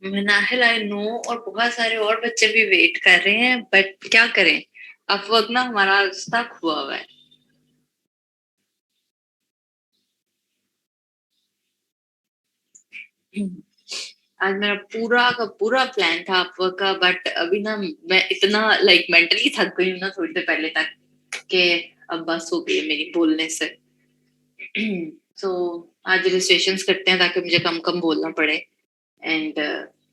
Manahil I know, और बहुत सारे और बच्चे भी वेट कर रहे हैं, बट क्या करें, अब वक्त ना हमारा स्टक हुआ हुआ है। आज मेरा पूरा का पूरा प्लान था आपका का, बट अभी ना मैं इतना मेंटली थक गई हूँ ना थोड़ी देर पहले तक कि अब बस हो गई है मेरी बोलने से। सो आज रजिस्ट्रेशंस करते हैं ताकि मुझे कम कम बोलना पड़े। एंड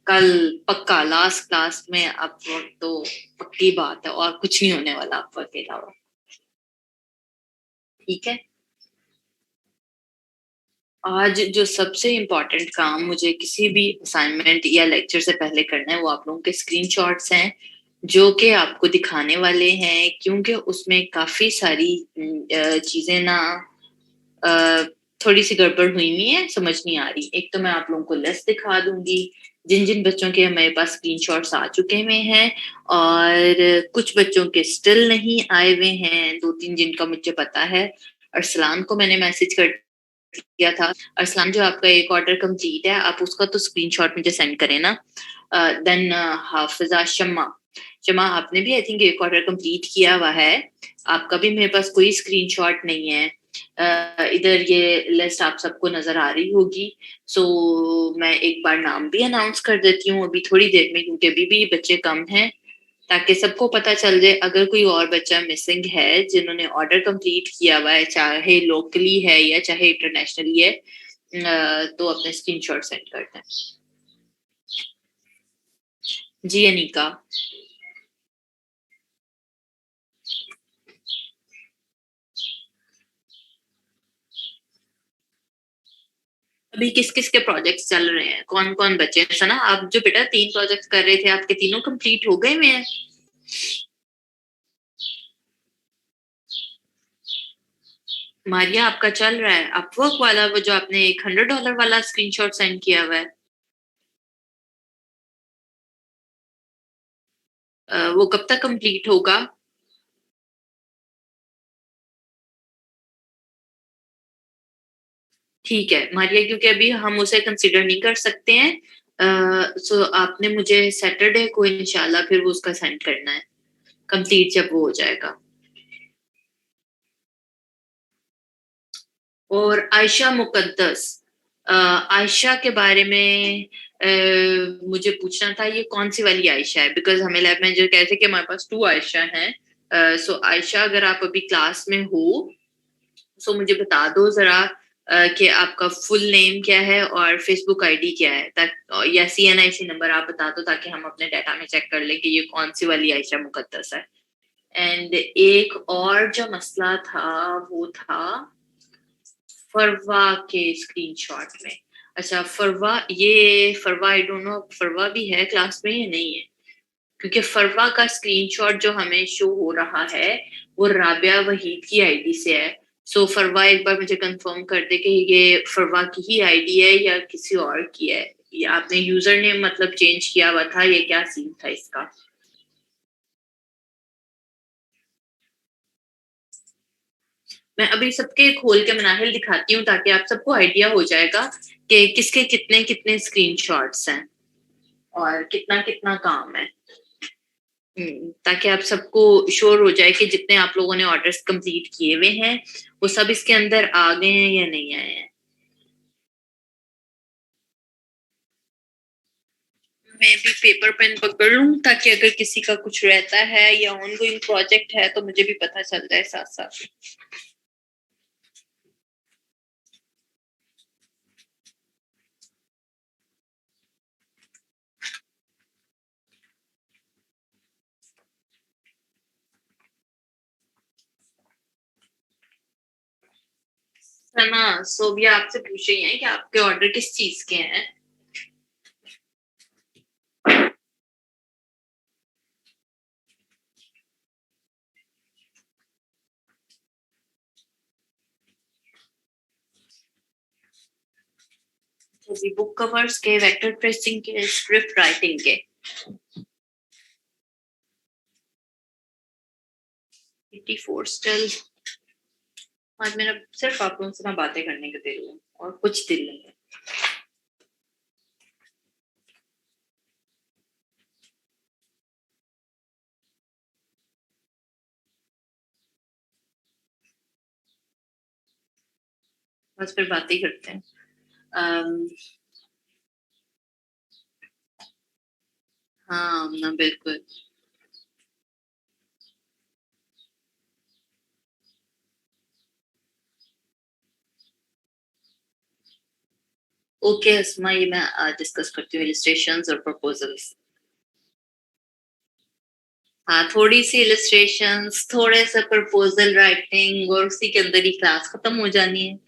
कल पक्का लास्ट क्लास में आप वक्त तो पक्की बात है, और कुछ नहीं होने वाला आप वक्त के अलावा। ठीक है। आज जो सबसे इम्पोर्टेंट काम मुझे किसी भी असाइनमेंट या लेक्चर से पहले करना है वो आप लोगों के स्क्रीनशॉट्स हैं, जो कि आपको दिखाने वाले हैं, क्योंकि उसमें काफी सारी चीजें ना अ, थोड़ी सी गड़बड़ हुई हुई है, समझ नहीं आ रही। एक तो मैं आप लोगों को लिस्ट दिखा दूंगी जिन जिन बच्चों के मेरे पास स्क्रीनशॉट्स आ चुके हुए हैं, और कुछ बच्चों के स्टिल नहीं आए हुए हैं, दो तीन जिनका मुझे पता है। अरसलान को मैंने मैसेज कर दिया था। अरसलान, जो आपका एक ऑर्डर कंप्लीट है आप उसका तो स्क्रीनशॉट मुझे सेंड करें ना। देन हाफिजा शम्मा, शम्मा आपने भी आई थिंक एक ऑर्डर कंप्लीट किया हुआ है, आपका भी मेरे पास कोई स्क्रीनशॉट नहीं है। इधर ये लिस्ट आप सबको नजर आ रही होगी। सो मैं एक बार नाम भी अनाउंस कर देती हूँ अभी थोड़ी देर में, क्योंकि अभी भी बच्चे कम हैं, ताकि सबको पता चल जाए अगर कोई और बच्चा मिसिंग है जिन्होंने ऑर्डर कंप्लीट किया हुआ है, चाहे लोकली है या चाहे इंटरनेशनली है, तो अपने स्क्रीनशॉट सेंड करते हैं। जी अनिका। अभी किस किस के प्रोजेक्ट्स चल रहे हैं, कौन कौन बचे हैं? सना, आप जो बेटा 3 प्रोजेक्ट्स कर रहे थे आपके तीनों कंप्लीट हो गए हुए हैं? मारिया, आपका चल रहा है अपवर्क वाला, वो जो आपने $100 वाला स्क्रीनशॉट सेंड किया हुआ है? वो कब तक कंप्लीट होगा? ठीक है मारिया, क्योंकि अभी हम उसे कंसिडर नहीं कर सकते हैं। सो आपने मुझे सैटरडे को इंशाल्लाह फिर वो उसका सेंड करना है, कंप्लीट जब वो हो जाएगा। और आयशा मुकद्दस, आयशा के बारे में मुझे पूछना था, ये कौन सी वाली आयशा है? बिकॉज हमें लैब में जो कहते कि हमारे पास 2 आयशा हैं। सो आयशा, अगर आप अभी क्लास में हो सो मुझे बता दो जरा कि आपका फुल नेम क्या है और फेसबुक आईडी क्या है, या CNIC नंबर आप बता दो ताकि हम अपने डाटा में चेक कर लें कि ये कौन सी वाली आयशा मुकद्दस है। एंड एक और जो मसला था वो था फरवा के स्क्रीनशॉट में। अच्छा फरवा, ये फरवा आई डोंट नो फरवा भी है क्लास में या नहीं है, क्योंकि फरवा का स्क्रीनशॉट जो हमें शो हो रहा है वो राबिया वहीद की आईडी से है। सो फरवा एक बार मुझे कंफर्म कर दे कि ये फरवा की ही आईडी है या किसी और की है, या आपने यूजर नेम मतलब चेंज किया हुआ था, ये क्या सीन था इसका? मैं अभी सबके खोल के मनाहिल दिखाती हूँ ताकि आप सबको आइडिया हो जाएगा कि किसके कितने कितने स्क्रीनशॉट्स हैं और कितना कितना काम है। ताकि आप सबको श्योर हो जाए कि जितने आप लोगों ने ऑर्डर्स कंप्लीट किए हुए हैं वो सब इसके अंदर आ गए हैं या नहीं आए हैं। मैं भी पेपर पेन पकड़ लूं ताकि अगर किसी का कुछ रहता है या ऑनगोइंग प्रोजेक्ट है तो मुझे भी पता चल जाए साथ साथ। है ना? सो भी आपसे पूछ रही हैं कि आपके ऑर्डर किस चीज के हैं। जैसे बुक कवर्स के, वेक्टर प्रेसिंग के, स्क्रिप्ट राइटिंग के। 84 स्टिल। आज मेरा सिर्फ आप लोगों से ना बातें करने का दिल है और कुछ दिल नहीं है। बस फिर बातें ही करते हैं। अम, हाँ ना, बिल्कुल। ओके अस्मा, ये मैं डिस्कस करती हूँ इलिस्ट्रेशंस और प्रपोजल्स। हाँ, थोड़ी सी इलिस्ट्रेशंस, थोड़े से प्रपोजल राइटिंग, और उसी के अंदर ही क्लास खत्म हो जानी है।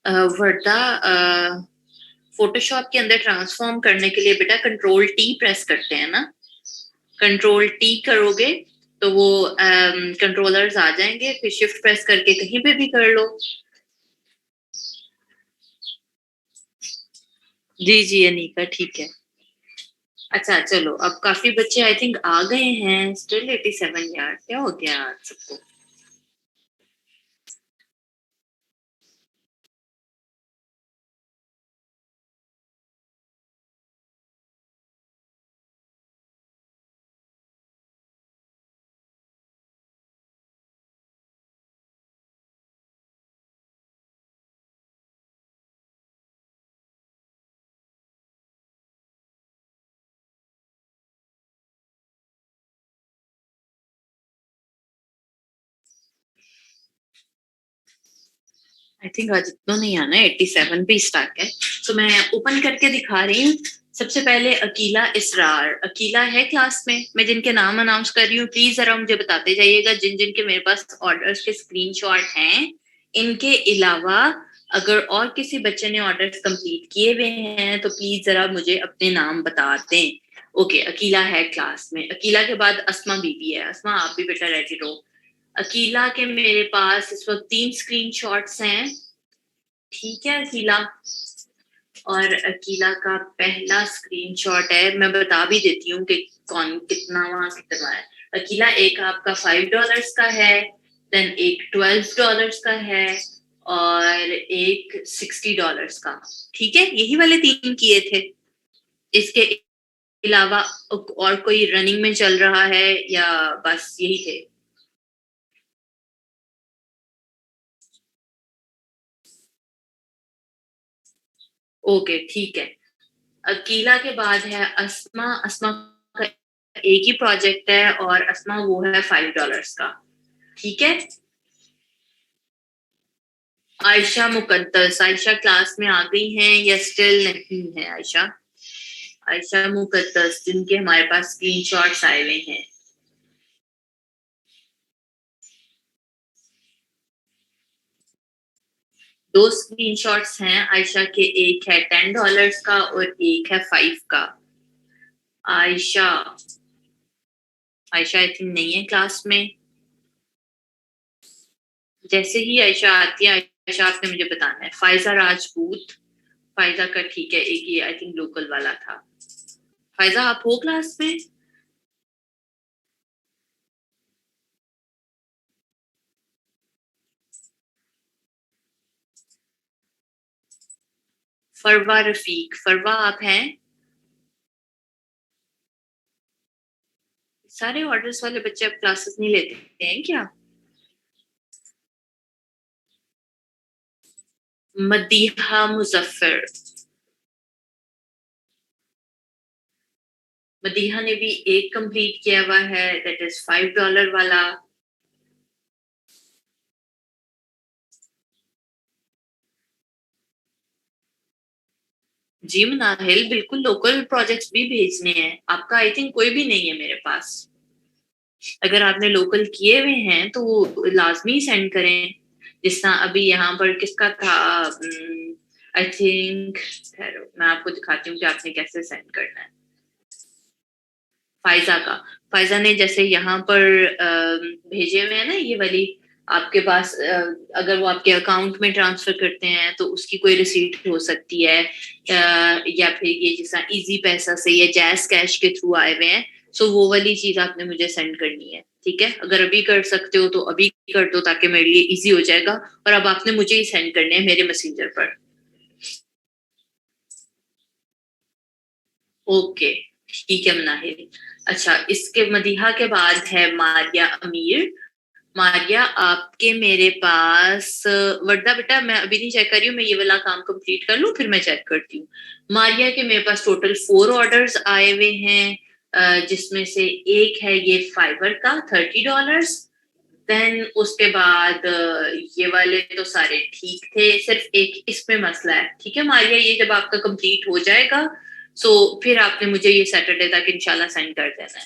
वर्दा, फोटोशॉप के अंदर ट्रांसफॉर्म करने के लिए बेटा कंट्रोल टी प्रेस करते हैं ना। कंट्रोल टी करोगे तो वो कंट्रोलर्स आ जाएंगे, फिर शिफ्ट प्रेस करके कहीं पे भी कर लो। जी जी अनीका, ठीक है। अच्छा चलो, अब काफी बच्चे आई थिंक आ गए हैं। स्टिल 87 यार, क्या हो गया आज सबको। आई थिंक आज इतना नहीं आना है, 87 पे स्टार्ट है। तो मैं ओपन करके दिखा रही हूँ। सबसे पहले अकीला इसरार। अकीला है क्लास में। मैं जिनके नाम अनाउंस कर रही हूँ प्लीज जरा मुझे बताते जाइएगा, जिन जिन के मेरे पास ऑर्डर्स के स्क्रीनशॉट हैं। इनके अलावा अगर और किसी बच्चे ने ऑर्डर्स कंप्लीट किए हुए हैं तो प्लीज जरा मुझे अपने नाम बता दें। ओके, अकीला है क्लास में। अकीला के बाद अस्मा बीबी है। अस्मा आप भी बेटा रेडी रहो। अकीला के मेरे पास इस वक्त 3 स्क्रीनशॉट्स हैं। ठीक है अकीला। और अकीला का पहला स्क्रीनशॉट है, मैं बता भी देती हूँ कि कौन कितना वहां कितना है। अकीला, एक आपका $5 का है, देन एक $12 का है, और एक $60 का। ठीक है, यही वाले 3 किए थे। इसके अलावा और कोई रनिंग में चल रहा है या बस यही थे? ओके ठीक है। अकीला के बाद है अस्मा। अस्मा का एक ही प्रोजेक्ट है और अस्मा वो है $5 का। ठीक है। आयशा मुकद्दस। आयशा क्लास में आ गई हैं या स्टिल नहीं है आयशा? आयशा मुकद्दस जिनके हमारे पास स्क्रीनशॉट्स आए हुए हैं। 2 स्क्रीनशॉट्स हैं आयशा के, एक है $10 का और एक है 5 का। आयशा, आयशा आई थिंक नहीं है क्लास में। जैसे ही आयशा आती है आयशा आपने मुझे बताना है। फायजा राजपूत। फायजा का ठीक है, एक ही आई थिंक लोकल वाला था। फायजा आप हो क्लास में? फरवा रफीक। फरवा आप हैं? सारे ऑर्डर्स वाले बच्चे अब क्लासेस नहीं लेते हैं क्या? मदीहा मुजफ्फर। मदीहा ने भी एक कंप्लीट किया हुआ है, दैट इज $5 वाला। जी मनाहिल, बिल्कुल लोकल प्रोजेक्ट्स भी भेजने हैं। आपका आई थिंक कोई भी नहीं है मेरे पास। अगर आपने लोकल किए हुए हैं तो वो लाजमी सेंड करें। जिस तरह अभी यहाँ पर किसका था, आई थिंक, मैं आपको दिखाती हूँ कि आपने कैसे सेंड करना है। फायजा का। फायजा ने जैसे यहाँ पर भेजे हुए हैं ना ये वाली, आपके पास अगर वो आपके अकाउंट में ट्रांसफर करते हैं तो उसकी कोई रिसीट हो सकती है, या फिर ये जिस इजी पैसा से या जैस कैश के थ्रू आए हुए हैं सो वो वाली चीज आपने मुझे सेंड करनी है, ठीक है? अगर अभी कर सकते हो तो अभी कर दो ताकि मेरे लिए इजी हो जाएगा। और अब आपने मुझे ही सेंड करने हैं मेरे मैसेंजर पर। ओके, ठीक है मनाहिल। अच्छा, इसके मदीहा के बाद है मारिया अमीर। मारिया, आपके मेरे पास वर्दा बेटा, मैं अभी नहीं चेक कर रही हूँ, मैं ये वाला काम कंप्लीट कर लूँ फिर मैं चेक करती हूँ। मारिया के मेरे पास टोटल 4 ऑर्डर्स आए हुए हैं, जिसमें से एक है ये फाइबर का $30। देन उसके बाद ये वाले तो सारे ठीक थे, सिर्फ एक इसमें मसला है। ठीक है मारिया, ये जब आपका कंप्लीट हो जाएगा सो फिर आपने मुझे ये सैटरडे तक इंशाल्लाह सेंड कर देना है।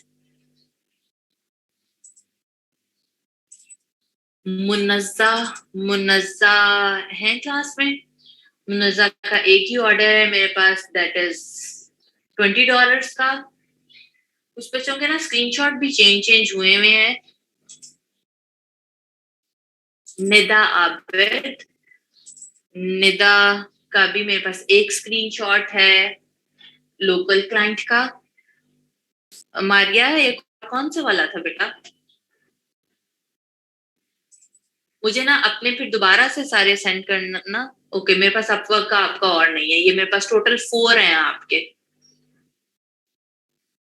मुन्नजा, मुन्नजा है क्लास में? मुन्नजा का एक ही ऑर्डर है मेरे पास, दैट इज $20 का। कुछ बच्चों के ना स्क्रीनशॉट भी चेंज चेंज हुए हुए हैं। निदा आबिद, निदा का भी मेरे पास एक स्क्रीनशॉट है लोकल क्लाइंट का। मारिया, एक कौन सा वाला था बेटा? मुझे ना अपने फिर दोबारा से सारे सेंड करना ना। ओके, मेरे पास अपवर्क का आपका और नहीं है, ये मेरे पास टोटल 4 हैं आपके।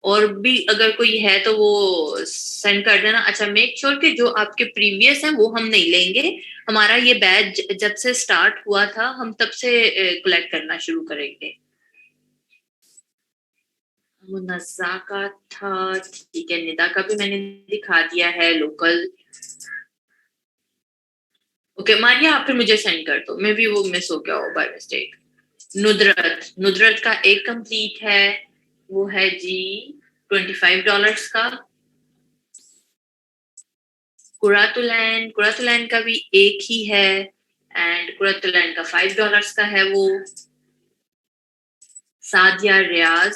और भी अगर कोई है तो वो सेंड कर देना। अच्छा, मेक श्योर कि जो आपके प्रीवियस हैं वो हम नहीं लेंगे। हमारा ये बैच जब से स्टार्ट हुआ था हम तब से कलेक्ट करना शुरू करेंगे। मुन्नजा का था, ठीक है। निदा का भी मैंने दिखा दिया है लोकल। ओके मारिया, आप फिर मुझे सेंड कर दो, मे भी वो मिस हो गया हो बाय मिस्टेक। नुदरत, नुदरत का एक कंप्लीट है, वो है जी $25 का। कुरातुलैंड, कुरातुलैंड का भी एक ही है एंड कुरातुलैंड का $5 का है वो। सादिया रियाज,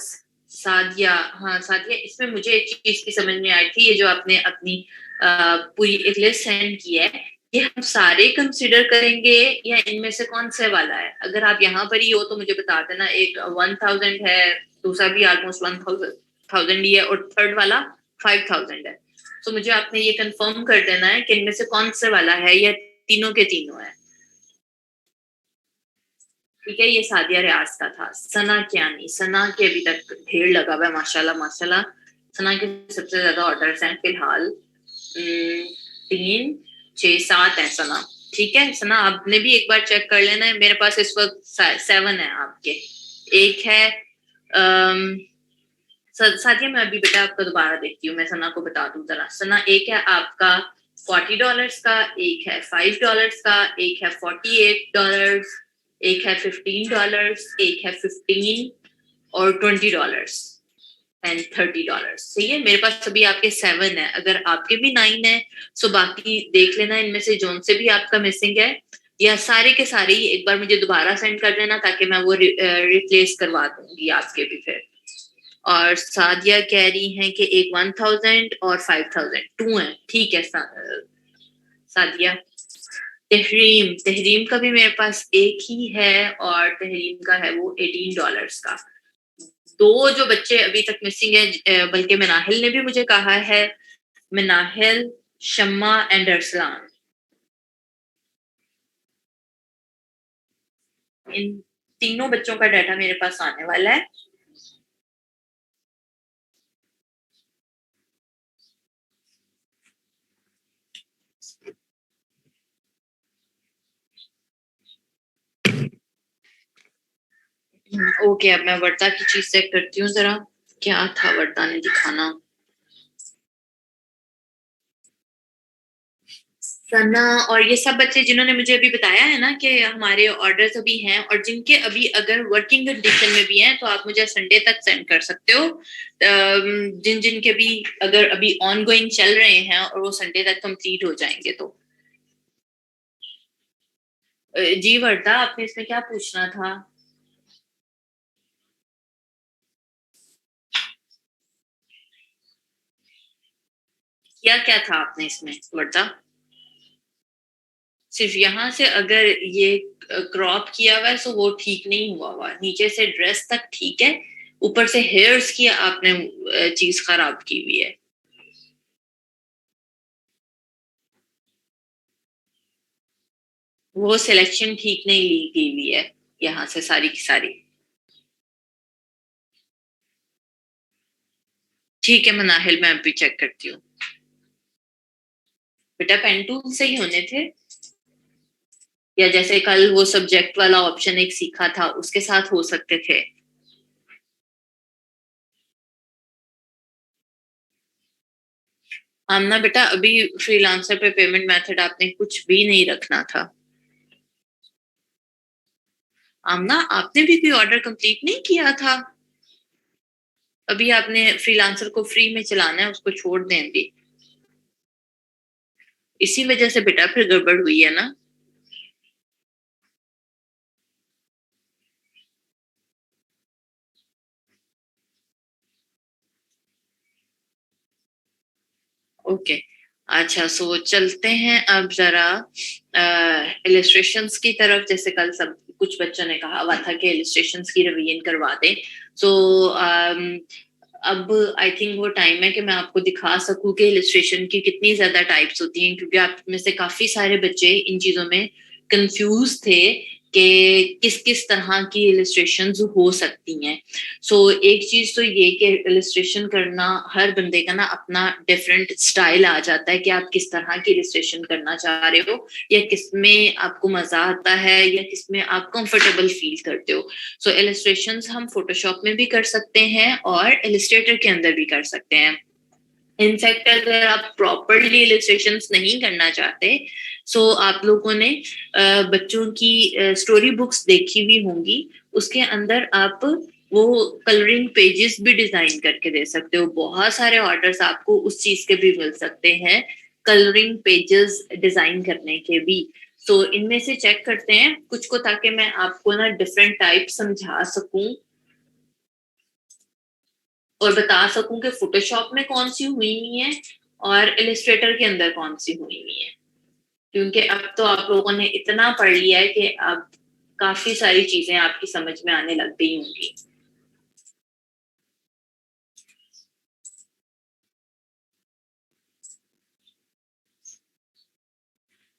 सादिया, हाँ सादिया, इसमें मुझे एक चीज की समझ में आई थी, ये जो आपने अपनी पूरी एक लिस्ट सेंड की है, ये हम सारे कंसिडर करेंगे या इनमें से कौन से वाला है? अगर आप यहाँ पर ही हो तो मुझे बता देना। एक 1000 है, दूसरा भी ऑलमोस्ट 1000 ही है और थर्ड वाला 5000 है। तो मुझे आपने ये कंफर्म कर देना है कि इनमें से कौन से वाला है या तीनों के तीनों है। ठीक है, ये सादिया रियाज का था। सना कियानी, सना के अभी तक ढेर लगा हुआ है माशाल्लाह माशाल्लाह। सना के सबसे ज्यादा ऑर्डर्स हैं फिलहाल, 3 6 7 है सना। ठीक है सना, आपने भी एक बार चेक कर लेना है। मेरे पास इस वक्त 7 है आपके। एक है सादिया, मैं अभी बेटा आपका दोबारा देखती हूँ, मैं सना को बता दूं जरा। सना, एक है आपका $40 का, एक है $5 का, एक है $48, एक है $15, एक है 15 और $20 एंड $30। सही है, मेरे पास अभी आपके 7 है। अगर आपके भी 9 है सो बाकी देख लेना इनमें से जोन से भी आपका मिसिंग है, या सारे के सारे ही एक बार मुझे दोबारा सेंड कर देना ताकि मैं वो रिप्लेस करवा दूंगी आपके भी फिर। और सादिया कह रही हैं कि एक 1000 और 5000 2 है। ठीक है सादिया। तहरीम, तहरीम का भी मेरे पास एक ही है और तहरीम का है वो $18 का। दो जो बच्चे अभी तक मिसिंग है, बल्कि मनाहिल ने भी मुझे कहा है, मनाहिल, शम्मा एंड अरसलान, इन तीनों बच्चों का डाटा मेरे पास आने वाला है। ओके, अब मैं वर्ता की चीज चेक करती हूँ जरा, क्या था वर्ता ने दिखाना। सना और ये सब बच्चे जिन्होंने मुझे अभी बताया है ना कि हमारे ऑर्डर्स अभी हैं और जिनके अभी अगर वर्किंग कंडीशन में भी हैं तो आप मुझे संडे तक सेंड कर सकते हो। जिन जिन के भी अगर अभी ऑन गोइंग चल रहे हैं और वो संडे तक कंप्लीट हो जाएंगे तो। जी वर्दा, आपने इसमें क्या पूछना था? क्या क्या था आपने इसमें वर्दा? सिर्फ यहाँ से अगर ये क्रॉप किया हुआ है तो वो ठीक नहीं हुआ हुआ, नीचे से ड्रेस तक ठीक है, ऊपर से हेयर्स की आपने चीज खराब की हुई है। वो सिलेक्शन ठीक नहीं ली गई हुई है यहाँ से सारी की सारी। ठीक है मनाहिल, मैं अभी चेक करती हूँ। बेटा पेन टूल से ही होने थे, या जैसे कल वो सब्जेक्ट वाला ऑप्शन एक सीखा था उसके साथ हो सकते थे। आमना बेटा अभी फ्रीलांसर पे पेमेंट मेथड आपने कुछ भी नहीं रखना था। आमना आपने भी कोई ऑर्डर कंप्लीट नहीं किया था। अभी आपने फ्रीलांसर को फ्री में चलाना है, उसको छोड़ दें अभी। इसी वजह से बेटा फिर गड़बड़ हुई है ना। ओके। अच्छा सो चलते हैं अब जरा इलिस्ट्रेशंस की तरफ। जैसे कल सब कुछ बच्चों ने कहा हुआ था कि इलिस्ट्रेशंस की रिवीजन करवा दें। सो अब आई थिंक वो टाइम है कि मैं आपको दिखा सकूं कि इलिस्ट्रेशन की कितनी ज्यादा टाइप्स होती हैं, क्योंकि आप में से काफी सारे बच्चे इन चीजों में कंफ्यूज थे कि किस किस तरह की इलिस्ट्रेशंस हो सकती हैं। सो एक चीज तो ये कि इलिस्ट्रेशन करना हर बंदे का ना अपना डिफरेंट स्टाइल आ जाता है कि आप किस तरह की इलिस्ट्रेशन करना चाह रहे हो, या किसमें आपको मजा आता है, या किसमें आप कंफर्टेबल फील करते हो। सो इलिस्ट्रेशंस हम फोटोशॉप में भी कर सकते हैं और इलिस्ट्रेटर के अंदर भी कर सकते हैं। इनफैक्ट अगर आप प्रॉपरली इलिस्ट्रेशंस नहीं करना चाहते, सो आप लोगों ने बच्चों की स्टोरी बुक्स देखी हुई होंगी, उसके अंदर आप वो कलरिंग पेजेस भी डिजाइन करके दे सकते हो। बहुत सारे ऑर्डर्स आपको उस चीज के भी मिल सकते हैं, कलरिंग पेजेस डिजाइन करने के भी। तो इनमें से चेक करते हैं कुछ को, ताकि मैं आपको ना डिफरेंट टाइप समझा सकूं और बता सकूं कि फोटोशॉप में कौन सी हुई हुई है और इलिस्ट्रेटर के अंदर कौन सी हुई हुई है। क्योंकि अब तो आप लोगों ने इतना पढ़ लिया है कि अब काफी सारी चीजें आपकी समझ में आने लग गई होंगी।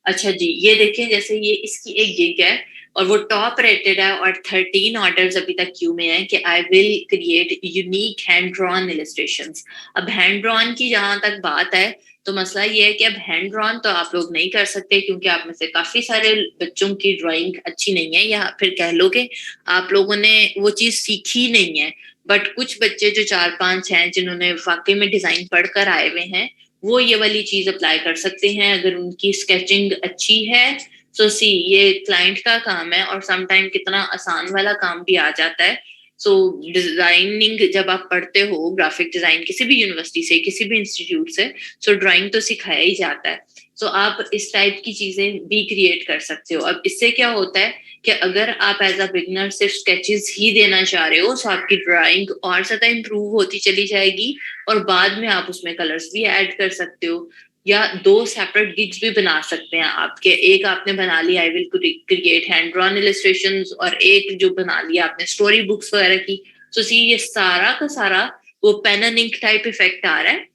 अच्छा जी, ये देखें, जैसे ये इसकी एक गिग है और वो टॉप रेटेड है और 13 ऑर्डर्स अभी तक क्यू में है कि I will create unique hand drawn illustrations. अब हैंड ड्रॉन की जहां तक बात है, तो मसला ये है कि अब हैंड ड्रॉन तो आप लोग नहीं कर सकते, क्योंकि आप में से काफी सारे बच्चों की ड्राइंग अच्छी नहीं है, या फिर कह लो कि आप लोगों ने वो चीज सीखी नहीं है। बट कुछ बच्चे जो 4-5 हैं जिन्होंने वाकई में डिजाइन पढ़कर आए हुए हैं, वो ये वाली चीज अप्लाई कर सकते हैं अगर उनकी स्केचिंग अच्छी है। सो सी, ये क्लाइंट का काम है और समटाइम कितना आसान वाला काम भी आ जाता है। सो डिजाइनिंग जब आप पढ़ते हो ग्राफिक डिजाइन किसी भी यूनिवर्सिटी से, किसी भी इंस्टीट्यूट से, सो ड्राइंग तो सिखाया ही जाता है। सो आप इस टाइप की चीजें भी क्रिएट कर सकते हो। अब इससे क्या होता है कि अगर आप एज अ बिगनर सिर्फ स्केचेस ही देना चाह रहे हो, तो आपकी ड्राइंग और ज्यादा इंप्रूव होती चली जाएगी और बाद में आप उसमें कलर्स भी ऐड कर सकते हो, या दो सेपरेट गिग्स भी बना सकते हैं आपके। एक आपने बना लिया I will create hand drawn illustrations, और एक जो बना लिया आपने स्टोरी बुक्स वगैरह की। तो सी ये सारा का सारा वो pen and ink type effect आ रहा है।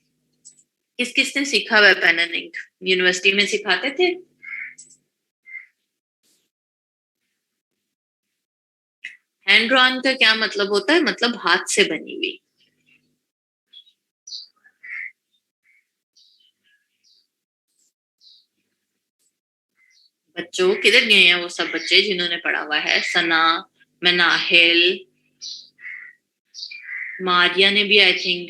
किस किसने सीखा हुआ है पेन एंड इंक? यूनिवर्सिटी में सिखाते थे। हैंड ड्रॉन का क्या मतलब होता है? मतलब हाथ से बनी हुई। बच्चों किधर गए हैं वो सब बच्चे जिन्होंने पढ़ा हुआ है? सना, मनाहिल, मारिया ने भी I think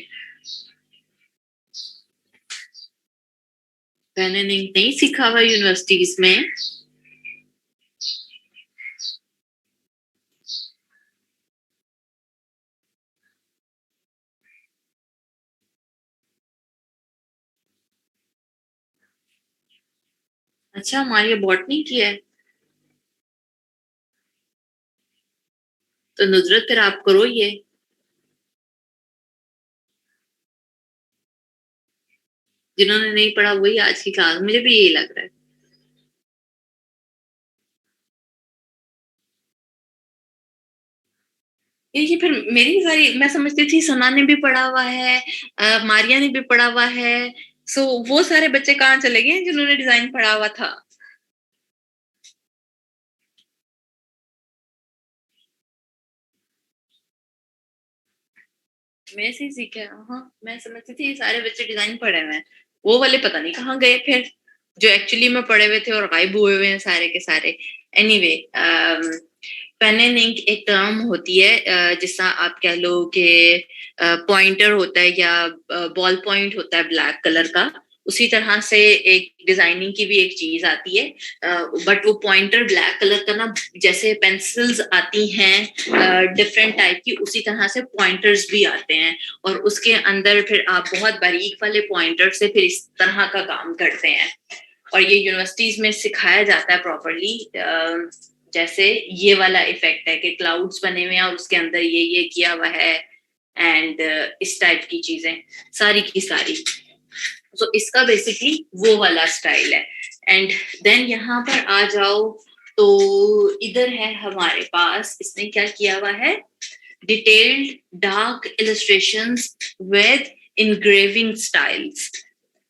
pen and ink नहीं सीखा हुआ यूनिवर्सिटीज में। अच्छा, मारिया बॉटनी की है। तो नुजरत फिर आप करो ये। जिन्होंने नहीं पढ़ा वही आज की क्लास, मुझे भी यही लग रहा है। ये फिर मेरी सारी, मैं समझती थी सना ने भी पढ़ा हुआ है, मारिया ने भी पढ़ा हुआ है, सो वो सारे बच्चे कहाँ चले गए जिन्होंने डिजाइन पढ़ा हुआ था। मैं से ही सीखा। हाँ, मैं समझती थी ये सारे बच्चे डिजाइन पढ़े हुए हैं, वो वाले पता नहीं कहाँ गए फिर, जो एक्चुअली में पढ़े हुए थे और गायब हुए हुए हैं सारे के सारे। एनीवे, पेन एंड इंक एक टर्म होती है, जिसका आप कह लो कि पॉइंटर होता है या बॉल पॉइंट होता है ब्लैक कलर का, उसी तरह से एक डिजाइनिंग की भी एक चीज आती है, बट वो पॉइंटर ब्लैक कलर का ना, जैसे पेंसिल्स आती हैं डिफरेंट टाइप की, उसी तरह से पॉइंटर्स भी आते हैं, और उसके अंदर फिर आप बहुत बारीक वाले पॉइंटर से फिर इस तरह का काम करते हैं, और ये यूनिवर्सिटीज में सिखाया जाता है प्रॉपरली। जैसे ये वाला इफेक्ट है कि क्लाउड्स बने हुए हैं और उसके अंदर ये किया हुआ है, एंड इस टाइप की चीजें सारी की सारी। सो इसका बेसिकली वो वाला स्टाइल है। एंड देन यहाँ पर आ जाओ तो इधर है हमारे पास, इसने क्या किया हुआ है, detailed dark illustrations with engraving styles.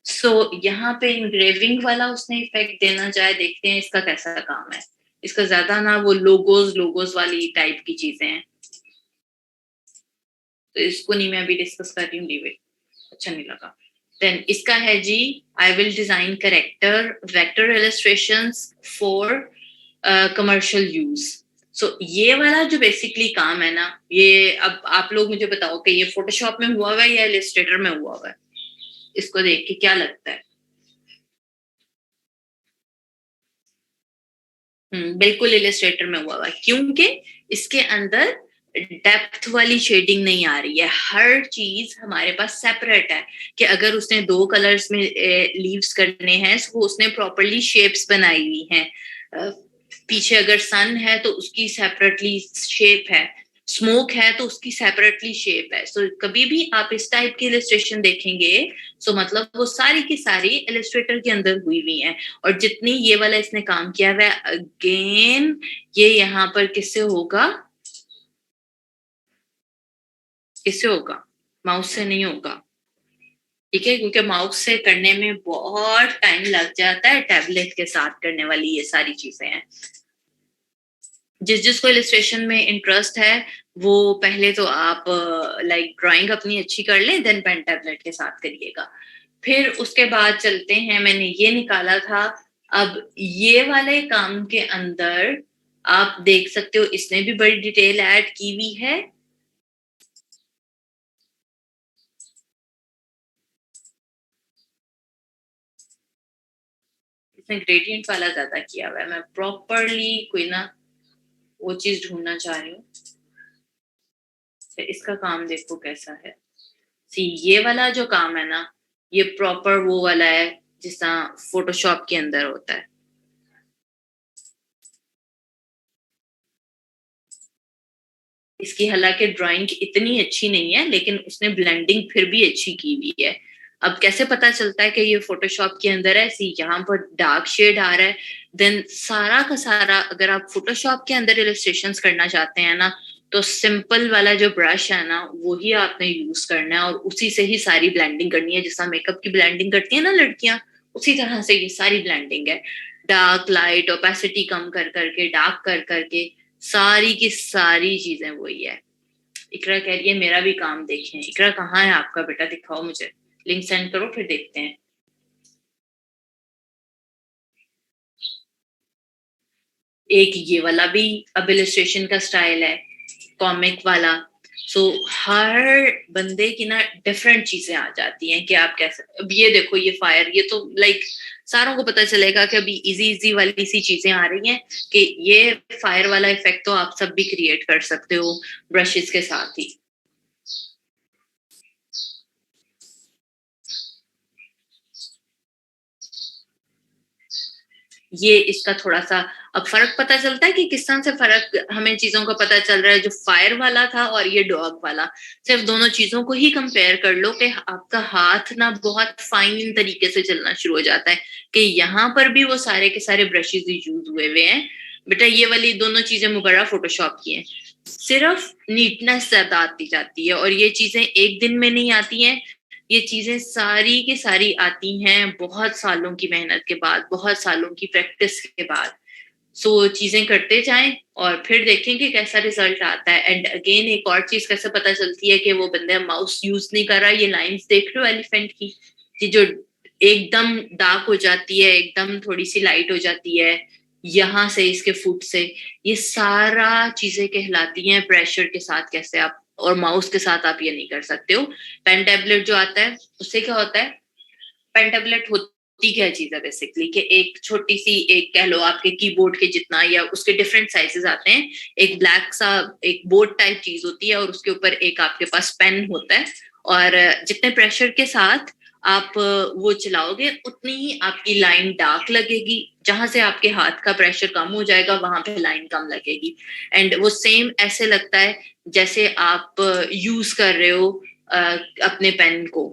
So यहाँ पे इंग्रेविंग वाला उसने इफेक्ट देना चाहे, देखते हैं इसका कैसा काम है। इसका ज्यादा ना वो लोगोज लोगोज वाली टाइप की चीजें हैं, तो इसको नहीं मैं अभी डिस्कस कर रही हूँ, लीव इट, अच्छा नहीं लगा। देन इसका है जी, I will design character vector illustrations for commercial use. So ये वाला जो बेसिकली काम है ना, ये अब आप लोग मुझे बताओ कि ये फोटोशॉप में हुआ हुआ है या इलस्ट्रेटर में हुआ हुआ है, इसको देख के क्या लगता है। बिल्कुल इलस्ट्रेटर में हुआ हुआ है, क्योंकि इसके अंदर डेप्थ वाली शेडिंग नहीं आ रही है, हर चीज हमारे पास सेपरेट है, कि अगर उसने दो कलर्स में लीव्स करने हैं तो उसने प्रॉपरली शेप्स बनाई हुई हैं, पीछे अगर सन है तो उसकी सेपरेटली शेप है, स्मोक है तो उसकी सेपरेटली शेप है। सो कभी भी आप इस टाइप की इलस्ट्रेशन देखेंगे, सो मतलब वो सारी की सारी इलस्ट्रेटर के अंदर हुई हुई है। और जितनी ये वाला इसने काम किया हुआ है, अगेन ये यहाँ पर किससे होगा, किससे होगा, माउस से नहीं होगा, ठीक है, क्योंकि माउस से करने में बहुत टाइम लग जाता है, टैबलेट के साथ करने वाली ये सारी चीजें हैं। जिस जिसको इलस्ट्रेशन में इंटरेस्ट है, वो पहले तो आप लाइक ड्राइंग अपनी अच्छी कर लें, देन पेन टैबलेट के साथ करिएगा। फिर उसके बाद चलते हैं, मैंने ये निकाला था। अब ये वाले काम के अंदर आप देख सकते हो इसने भी बड़ी डिटेल ऐड की हुई है। इसने ग्रेडियंट वाला ज्यादा किया हुआ है, मैं प्रॉपरली कोई ना वो चीज ढूंढना चाह रही हूँ। तो इसका काम देखो कैसा है। सी ये वाला जो काम है ना, ये प्रॉपर वो वाला है जिस तरह फोटोशॉप के अंदर होता है। इसकी हालांकि ड्राइंग इतनी अच्छी नहीं है, लेकिन उसने ब्लेंडिंग फिर भी अच्छी की हुई है। अब कैसे पता चलता है कि ये फोटोशॉप के अंदर है, सी यहाँ पर डार्क शेड आ रहा है, देन सारा का सारा अगर आप फोटोशॉप के अंदर इलस्ट्रेशंस करना चाहते हैं ना, तो सिंपल वाला जो ब्रश है ना वही आपने यूज करना है, और उसी से ही सारी ब्लेंडिंग करनी है, जिसका मेकअप की ब्लेंडिंग करती है ना लड़कियां, उसी तरह से ये सारी ब्लेंडिंग है। डार्क लाइट ओपेसिटी कम कर करके, डार्क कर करके, सारी की सारी चीजें वही है। इकरा कह रही है मेरा भी काम देखें। इकरा कहाँ है आपका बेटा, दिखाओ मुझे, लिंक सेंड करो फिर देखते हैं। एक ये वाला भी अब इलस्ट्रेशन का स्टाइल है, कॉमिक वाला। सो हर बंदे की ना डिफरेंट चीजें आ जाती हैं कि आप कैसे, अब ये देखो ये फायर, ये तो लाइक सारों को पता चलेगा कि अभी इजी इजी वाली सी चीजें आ रही हैं, कि ये फायर वाला इफेक्ट तो आप सब भी क्रिएट कर सकते हो ब्रशेस के साथ ही। ये इसका थोड़ा सा अब फर्क पता चलता है कि किस तरह से फर्क हमें चीजों का पता चल रहा है, जो फायर वाला था और ये डॉग वाला। सिर्फ दोनों चीजों को ही कंपेयर कर लो कि आपका हाथ ना बहुत फाइन तरीके से चलना शुरू हो जाता है, कि यहाँ पर भी वो सारे के सारे ब्रशेस यूज हुए हुए हैं, बेटा ये वाली दोनों चीजें मुबर्रा फोटोशॉप की हैं। सिर्फ नीटनेस ज्यादा आती जाती है, और ये चीजें एक दिन में नहीं आती हैं, ये चीजें सारी की सारी आती हैं बहुत सालों की मेहनत के बाद, बहुत सालों की प्रैक्टिस के बाद। सो चीजें करते जाएं और फिर देखेंगे कैसा रिजल्ट आता है। एंड अगेन एक और चीज कैसे पता चलती है कि वो बंदा माउस यूज नहीं कर रहा, ये लाइंस देख रहे हो एलिफेंट की, कि जो एकदम डार्क हो जाती है, एकदम थोड़ी सी लाइट हो जाती है यहाँ से इसके फुट से, ये सारा चीजें कहलाती हैं प्रेशर के साथ कैसे आप, और माउस के साथ आप ये नहीं कर सकते हो। पेन टेबलेट जो आता है उससे क्या होता है, पेन टेबलेट होती क्या चीज है बेसिकली, कि एक छोटी सी, एक कह लो आपके कीबोर्ड के जितना, या उसके डिफरेंट साइजेस आते हैं, एक ब्लैक सा एक बोर्ड टाइप चीज होती है, और उसके ऊपर एक आपके पास पेन होता है, और जितने प्रेशर के साथ आप वो चलाओगे उतनी ही आपकी लाइन डार्क लगेगी, जहां से आपके हाथ का प्रेशर कम हो जाएगा वहां पे लाइन कम लगेगी। एंड वो सेम ऐसे लगता है जैसे आप यूज कर रहे हो अपने पेन को।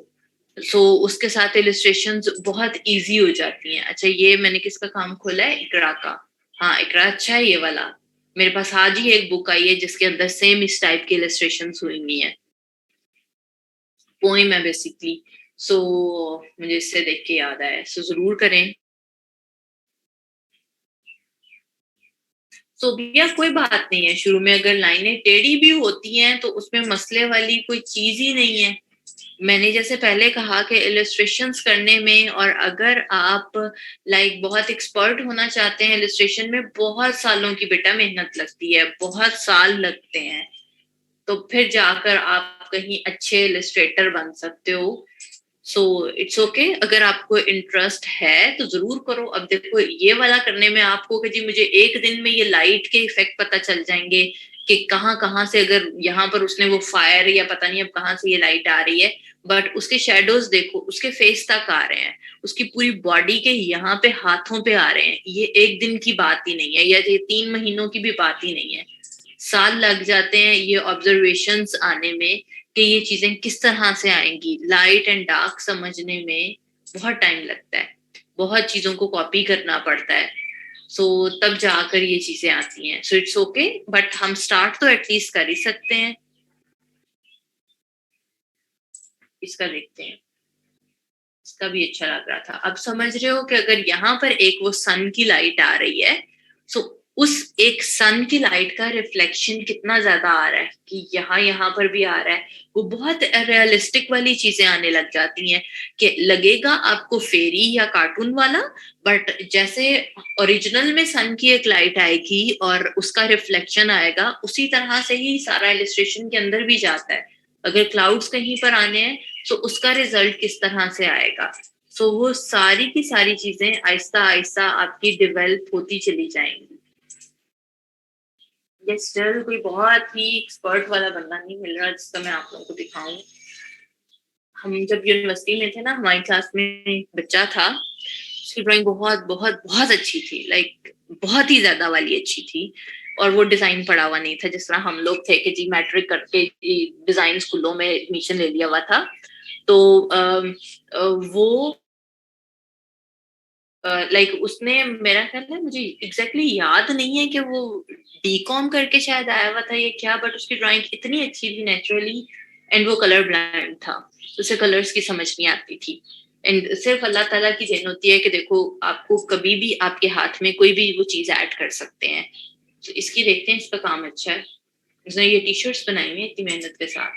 उसके साथ इलिस्ट्रेशंस बहुत इजी हो जाती हैं। अच्छा ये मैंने किसका काम खोला है, इकरा का। हाँ इकरा अच्छा है ये वाला, मेरे पास आज ही एक बुक आई है जिसके अंदर सेम इस टाइप की इलिस्ट्रेशंस हुई हुई हैं, पोइम है बेसिकली। सो मुझे इससे देख के याद आया, सो जरूर करें। सो भैया कोई बात नहीं है, शुरू में अगर लाइनें टेढ़ी भी होती हैं तो उसमें मसले वाली कोई चीज ही नहीं है। मैंने जैसे पहले कहा कि इलस्ट्रेशंस करने में, और अगर आप बहुत एक्सपर्ट होना चाहते हैं इलस्ट्रेशन में, बहुत सालों की बेटा मेहनत लगती है, बहुत साल लगते हैं, तो फिर जाकर आप कहीं अच्छे इलस्ट्रेटर बन सकते हो। सो इट्स ओके, अगर आपको इंटरेस्ट है तो जरूर करो। अब देखो ये वाला करने में आपको कि जी मुझे एक दिन में ये लाइट के इफेक्ट पता चल जाएंगे कि कहाँ कहाँ से, अगर यहाँ पर उसने वो फायर या पता नहीं अब कहाँ से ये लाइट आ रही है, बट उसके शेडोज देखो उसके फेस तक आ रहे हैं, उसकी पूरी बॉडी के यहाँ पे हाथों पे आ रहे हैं, ये एक दिन की बात ही नहीं है, या ये 3 महीनों की भी बात ही नहीं है। साल लग जाते हैं ये ऑब्जर्वेशंस आने में कि ये चीजें किस तरह से आएंगी, लाइट एंड डार्क समझने में बहुत टाइम लगता है, बहुत चीजों को कॉपी करना पड़ता है। तब जाकर ये चीजें आती हैं। सो इट्स ओके, बट हम स्टार्ट तो एटलीस्ट कर ही सकते हैं। इसका देखते हैं, इसका भी अच्छा लग रहा था। अब समझ रहे हो कि अगर यहाँ पर एक वो सन की लाइट आ रही है, सो उस एक सन की लाइट का रिफ्लेक्शन कितना ज्यादा आ रहा है, कि यहाँ पर भी आ रहा है, वो बहुत रियलिस्टिक वाली चीजें आने लग जाती हैं, कि लगेगा आपको फेरी या कार्टून वाला, बट जैसे ओरिजिनल में सन की एक लाइट आएगी और उसका रिफ्लेक्शन आएगा, उसी तरह से ही सारा इलिस्ट्रेशन के अंदर भी जाता है। अगर क्लाउड्स कहीं पर आने हैं तो उसका रिजल्ट किस तरह से आएगा। वो सारी की सारी चीजें आहिस्ता आहिस्ता आपकी डेवलप होती चली जाएंगी। ये स्टिल कोई बहुत ही एक्सपर्ट वाला बंदा नहीं मिल रहा जिसका मैं आप लोगों को दिखाऊं। हम जब यूनिवर्सिटी में थे ना, हमारी क्लास में एक बच्चा था, उसकी ड्राइंग बहुत बहुत बहुत अच्छी थी, बहुत ही ज्यादा वाली अच्छी थी, और वो डिजाइन पढ़ा हुआ नहीं था जिस तरह हम लोग थे कि जी मैट्रिक करके डिजाइन स्कूलों में एडमिशन ले लिया हुआ था। तो वो उसने, मेरा ख्याल है, मुझे एग्जैक्टली याद नहीं है कि वो बीकॉम करके शायद आया हुआ था ये क्या, बट उसकी ड्राइंग इतनी अच्छी थी नेचुरली, एंड वो कलर ब्लाइंड था, उसे कलर्स की समझ नहीं आती थी। एंड सिर्फ अल्लाह ताला की देन होती है कि देखो आपको कभी भी आपके हाथ में कोई भी वो चीज ऐड कर सकते हैं। तो इसकी देखते हैं, इसका काम अच्छा है। उसने ये टी शर्ट्स बनाई हुई है इतनी मेहनत के साथ,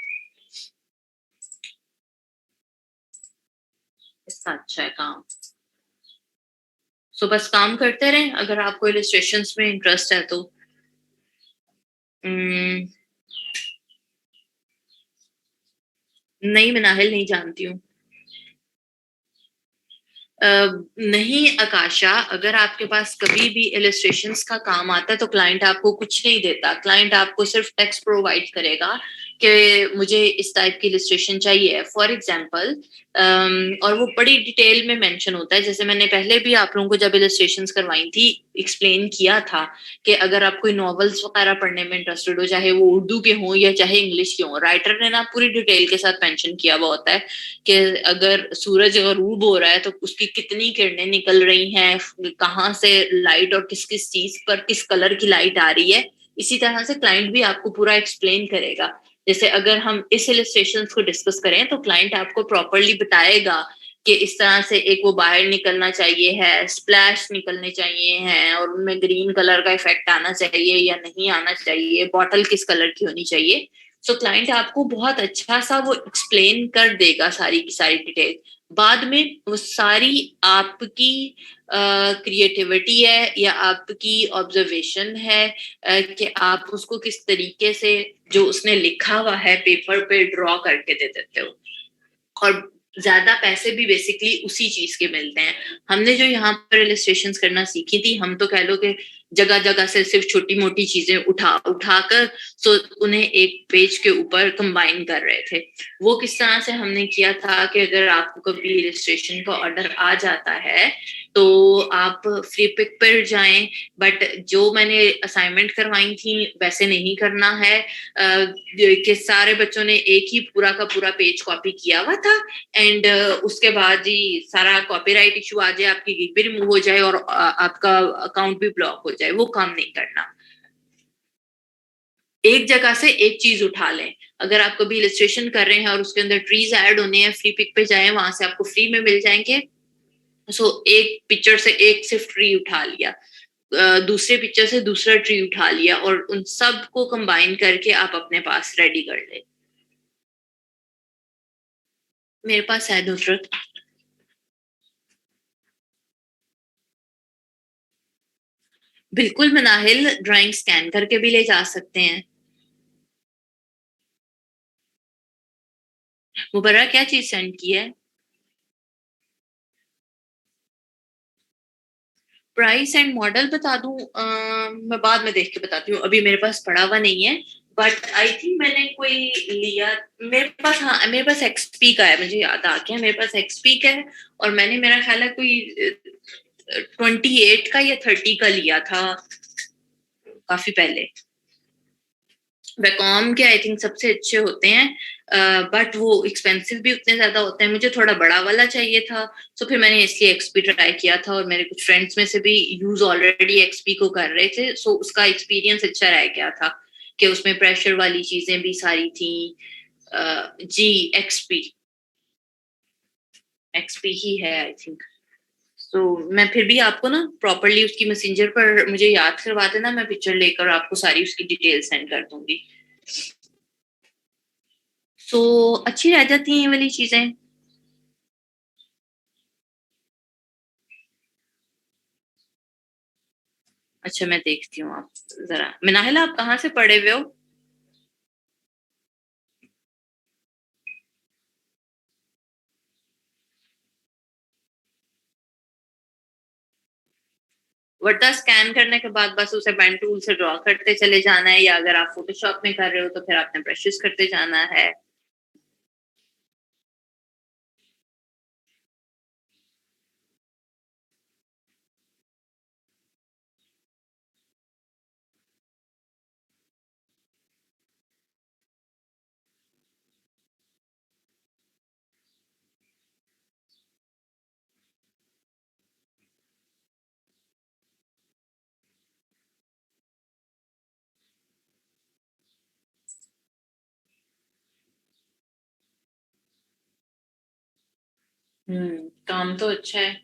इसका अच्छा है काम। बस काम करते रहें, अगर आपको इलस्ट्रेशंस में इंटरेस्ट है तो। नहीं, मैं नाहिल नहीं जानती हूँ। नहीं आकाशा, अगर आपके पास कभी भी इलस्ट्रेशंस का काम आता है तो क्लाइंट आपको कुछ नहीं देता, क्लाइंट आपको सिर्फ टेक्स्ट प्रोवाइड करेगा कि मुझे इस टाइप की इलस्ट्रेशन चाहिए फॉर एग्जांपल, और वो बड़ी डिटेल में मेंशन होता है। जैसे मैंने पहले भी आप लोगों को जब इलस्ट्रेशंस करवाई थी एक्सप्लेन किया था कि अगर आप कोई नॉवेल्स वगैरह पढ़ने में इंटरेस्टेड हो, चाहे वो उर्दू के हों या चाहे इंग्लिश के हों, राइटर ने ना पूरी डिटेल के साथ मेंशन किया हुआ होता है कि अगर सूरज गरूब हो रहा है तो उसकी कितनी किरणें निकल रही हैं, कहाँ से लाइट और किस किस चीज पर किस कलर की लाइट आ रही है। इसी तरह से क्लाइंट भी आपको पूरा एक्सप्लेन करेगा। जैसे अगर हम इस इलस्ट्रेशन को डिस्कस करें तो क्लाइंट आपको प्रॉपरली बताएगा कि इस तरह से एक वो बाहर निकलना चाहिए है, स्प्लैश निकलने चाहिए हैं और उनमें ग्रीन कलर का इफेक्ट आना चाहिए या नहीं आना चाहिए, बॉटल किस कलर की होनी चाहिए। सो क्लाइंट आपको बहुत अच्छा सा वो एक्सप्लेन कर देगा सारी की सारी डिटेल। बाद में वो सारी आपकी क्रिएटिविटी है या आपकी ऑब्जर्वेशन है कि आप उसको किस तरीके से जो उसने लिखा हुआ है पेपर पे ड्रॉ करके दे देते हो। और ज्यादा पैसे भी बेसिकली उसी चीज के मिलते हैं। हमने जो यहाँ पर इलस्ट्रेशन करना सीखी थी, हम तो कह लो कि जगह जगह से सिर्फ छोटी मोटी चीजें उठा उठाकर तो उन्हें एक पेज के ऊपर कंबाइन कर रहे थे। वो किस तरह से हमने किया था कि अगर आपको कभी इलस्ट्रेशन का ऑर्डर आ जाता है तो आप फ्री पिक पर जाएं, बट जो मैंने असाइनमेंट करवाई थी वैसे नहीं करना है कि सारे बच्चों ने एक ही पूरा का पूरा पेज कॉपी किया हुआ था एंड उसके बाद ही सारा कॉपीराइट इशू आ जाए, आपकी गिग भी रिमूव हो जाए और आपका अकाउंट भी ब्लॉक हो जाए। वो काम नहीं करना। एक जगह से एक चीज उठा लें। अगर आप कभी इलस्ट्रेशन कर रहे हैं और उसके अंदर ट्रीज ऐड होने हैं, फ्री पिक पे जाएं, वहां से आपको फ्री में मिल जाएंगे। सो एक पिक्चर से एक सिर्फ ट्री उठा लिया, दूसरे पिक्चर से दूसरा ट्री उठा लिया और उन सब को कंबाइन करके आप अपने पास रेडी कर ले। मेरे पास है नुसरत। बिल्कुल मनाहिल, ड्राइंग स्कैन करके भी ले जा सकते हैं। मुबर्रा क्या चीज सेंड की है? प्राइस एंड मॉडल बता दूं? मैं बाद में देख के बताती हूँ, अभी मेरे पास पड़ा हुआ नहीं है। बट आई थिंक मैंने कोई लिया। मेरे पास, हाँ मेरे पास एक्सपी का है, मुझे याद आ गया, मेरे पास एक्सपी का है। और मैंने, मेरा ख्याल है कोई 28 का या 30 का लिया था काफी पहले। वैकॉम के आई थिंक सबसे अच्छे होते हैं, बट वो एक्सपेंसिव भी उतने ज्यादा होते हैं। मुझे थोड़ा बड़ा वाला चाहिए था, तो फिर मैंने इसलिए एक्सपी ट्राई किया था और मेरे कुछ फ्रेंड्स में से भी यूज ऑलरेडी एक्सपी को कर रहे थे, सो उसका एक्सपीरियंस अच्छा रह गया था कि उसमें प्रेशर वाली चीजें भी सारी थी। जी, एक्सपी, एक्सपी ही है आई थिंक। तो मैं फिर भी आपको ना प्रॉपरली उसकी मैसेंजर पर मुझे याद करवा देना, मैं पिक्चर लेकर आपको सारी उसकी डिटेल सेंड कर दूंगी। सो अच्छी रह जाती हैं ये वाली चीजें। अच्छा मैं देखती हूँ, आप जरा, मिनाहिला आप कहाँ से पढ़े हुए हो? वर्डा स्कैन करने के बाद बस उसे पेन टूल से ड्रॉ करते चले जाना है, या अगर आप फोटोशॉप में कर रहे हो तो फिर आपने ब्रशेस करते जाना है? काम तो अच्छा है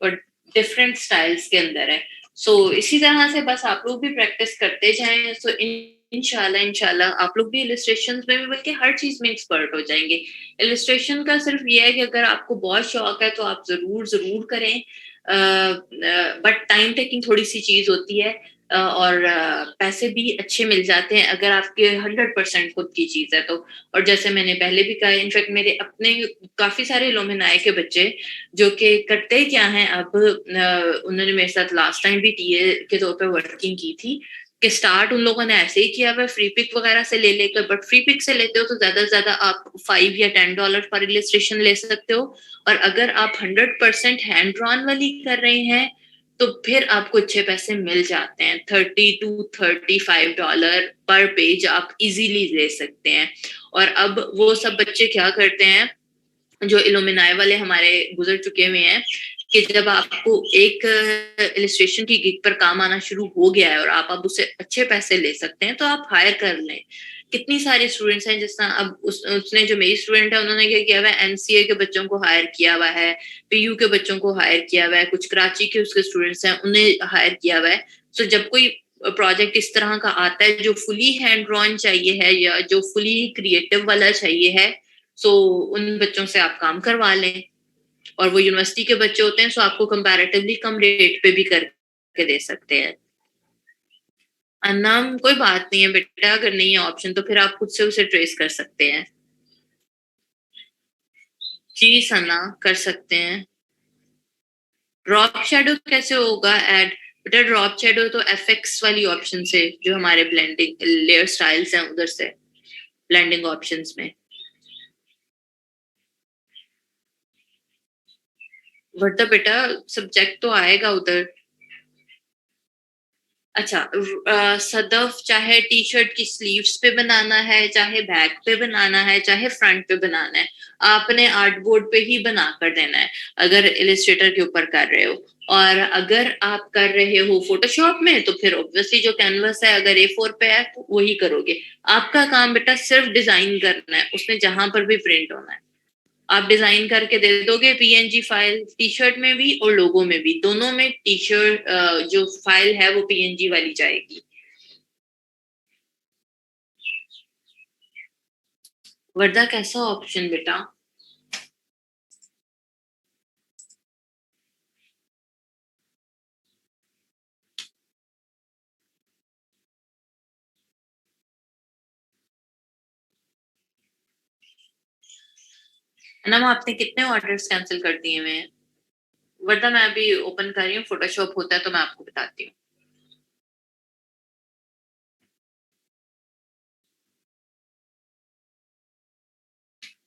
और डिफरेंट स्टाइल्स के अंदर है। सो इसी तरह से बस आप लोग भी प्रैक्टिस करते जाएं, सो इंशाल्लाह इंशाल्लाह आप लोग भी इलस्ट्रेशन में भी, बल्कि हर चीज में एक्सपर्ट हो जाएंगे। इलस्ट्रेशन का सिर्फ ये है कि अगर आपको बहुत शौक है तो आप जरूर जरूर करें, बट टाइम टेकिंग थोड़ी सी चीज होती है, और पैसे भी अच्छे मिल जाते हैं अगर आपके 100% खुद की चीज है तो। और जैसे मैंने पहले भी कहा, इनफैक्ट मेरे अपने काफी सारे लोमेनाय के बच्चे जो कि करते क्या हैं अब, उन्होंने मेरे साथ लास्ट टाइम भी टीए के तौर पे वर्किंग की थी, कि स्टार्ट उन लोगों ने ऐसे ही किया हुआ फ्री पिक वगैरह से ले लेकर, बट फ्री पिक से लेते हो तो ज्यादा से ज्यादा आप $5 या $10 पर इलिस्ट्रेशन ले सकते हो। और अगर आप 100% हैंड ड्रॉन वाली कर रहे हैं तो फिर आपको अच्छे पैसे मिल जाते हैं, $30 to $35 पर पेज आप इजीली ले सकते हैं। और अब वो सब बच्चे क्या करते हैं जो इल्यूमिनाई वाले हमारे गुजर चुके हुए हैं, कि जब आपको एक इलिस्ट्रेशन की गिग पर काम आना शुरू हो गया है और आप अब उससे अच्छे पैसे ले सकते हैं तो आप हायर कर लें। कितनी सारी स्टूडेंट्स हैं, जिस तरह अब उसने जो मेरी स्टूडेंट है उन्होंने क्या किया हुआ है, एनसीए के बच्चों को हायर किया हुआ है, पीयू के बच्चों को हायर किया हुआ है, कुछ कराची के उसके स्टूडेंट्स हैं उन्हें हायर किया हुआ है। सो जब कोई प्रोजेक्ट इस तरह का आता है जो फुली हैंड ड्रॉन चाहिए है या जो फुली क्रिएटिव वाला चाहिए है, सो उन बच्चों से आप काम करवा लें। और वो यूनिवर्सिटी के बच्चे होते हैं, सो आपको कंपैरेटिवली कम रेट पे भी करके दे सकते हैं। नाम कोई बात नहीं है बेटा, अगर नहीं है ऑप्शन तो फिर आप खुद से उसे ट्रेस कर सकते हैं। जी सना, कर सकते हैं। ड्रॉप शेडो कैसे होगा ऐड? बेटा ड्रॉप शेडो तो एफएक्स वाली ऑप्शन से, जो हमारे ब्लेंडिंग लेयर स्टाइल्स हैं उधर से, ब्लेंडिंग ऑप्शंस में। वर्ता बेटा सब्जेक्ट तो आएगा उधर। अच्छा, सदफ चाहे टी शर्ट की स्लीव्स पे बनाना है, चाहे बैक पे बनाना है, चाहे फ्रंट पे बनाना है, आपने आर्ट बोर्ड पे ही बना कर देना है अगर इलिस्ट्रेटर के ऊपर कर रहे हो। और अगर आप कर रहे हो फोटोशॉप में तो फिर ऑब्वियसली जो कैनवस है अगर A4 पे है तो वही करोगे। आपका काम बेटा सिर्फ डिजाइन करना है, उसमें जहां पर भी प्रिंट होना है आप डिजाइन करके दे दोगे पीएनजी फाइल, टी शर्ट में भी और लोगो में भी, दोनों में टी शर्ट जो फाइल है वो पीएनजी वाली जाएगी। वर्दा कैसा ऑप्शन बेटा? मैम आपने कितने ऑर्डर्स कैंसिल कर दिए हुए हैं? वर्दा मैं अभी ओपन कर रही हूँ, फोटोशॉप होता है तो मैं आपको बताती हूँ।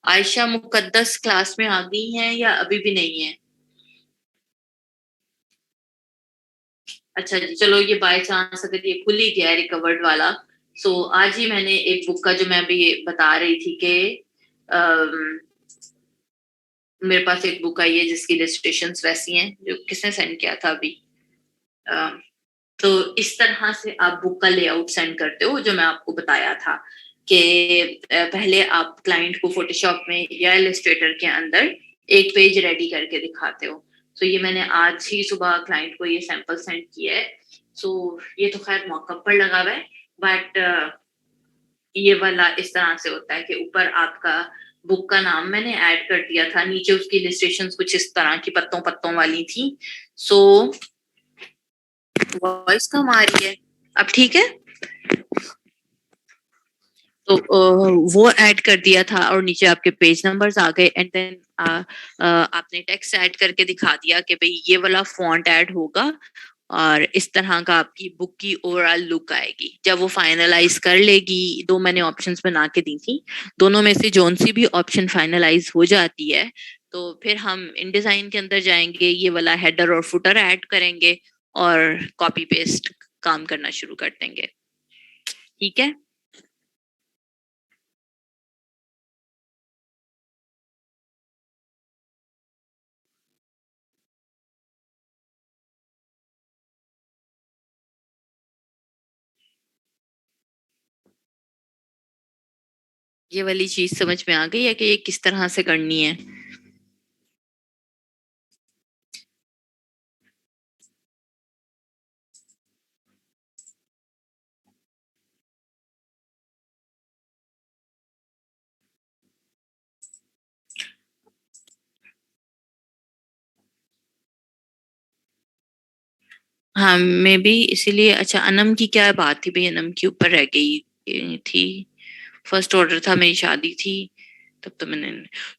आयशा मुकद्दस क्लास में आ गई हैं या अभी भी नहीं है? अच्छा जी, चलो ये बाय चांस अगर ये खुल ही गया रिकवर्ड वाला, सो आज ही मैंने एक बुक का जो मैं अभी बता रही थी कि मेरे पास एक बुक आई है जिसकी इलस्ट्रेशंस वैसी हैं, जो किसने सेंड किया था अभी। अ, तो इस तरह से आप बुक का लेआउट सेंड करते हो, जो मैं आपको बताया था कि पहले आप क्लाइंट को फोटोशॉप में या इलस्ट्रेटर के अंदर एक पेज रेडी करके दिखाते हो। तो ये मैंने आज ही सुबह क्लाइंट को ये सैंपल सेंड किया है। सो ये तो खैर मॉकअप पर लगा हुआ है, बट ये वाला इस तरह से होता है कि ऊपर आपका बुक का नाम मैंने ऐड कर दिया था, नीचे उसकी इलस्ट्रेशंस कुछ इस तरह की पत्तों पत्तों वाली थी। सो वॉइस कम आ रही है, अब ठीक है? तो वो ऐड कर दिया था और नीचे आपके पेज नंबर्स आ गए, एंड देन आपने टेक्स्ट ऐड करके दिखा दिया कि भाई ये वाला फॉन्ट ऐड होगा और इस तरह का आपकी बुक की ओवरऑल लुक आएगी। जब वो फाइनलाइज कर लेगी, दो मैंने ऑप्शंस बना के दी थी, दोनों में से जोन सी भी ऑप्शन फाइनलाइज हो जाती है तो फिर हम इन डिजाइन के अंदर जाएंगे, ये वाला हेडर और फुटर ऐड करेंगे और कॉपी पेस्ट काम करना शुरू कर देंगे। ठीक है? ये वाली चीज समझ में आ गई है कि ये किस तरह से करनी है? हाँ मे बी इसीलिए। अच्छा अनम की क्या बात थी भाई? अनम के ऊपर रह गई थी, फर्स्ट ऑर्डर था, मेरी शादी थी तब तो मैंने,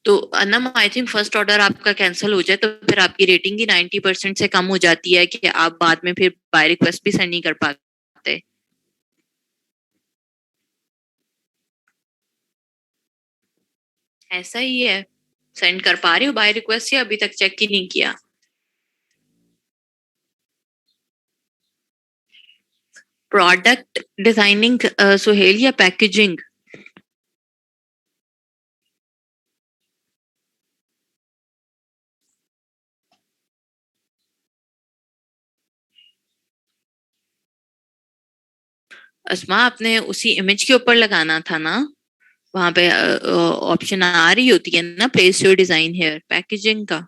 तो Anam I think first order आपका कैंसिल हो जाए तो फिर आपकी रेटिंग ही 90% से कम हो जाती है कि आप बाद में फिर बाय रिक्वेस्ट भी सेंड नहीं कर पाते। ऐसा ही है। सेंड कर पा रही हो बाय रिक्वेस्ट या अभी तक चेक ही नहीं किया? प्रोडक्ट डिजाइनिंग सुहेल, या पैकेजिंग? अस्मा, आपने उसी इमेज के ऊपर लगाना था ना। वहां पे ऑप्शन आ रही होती है ना, place your design here, packaging का।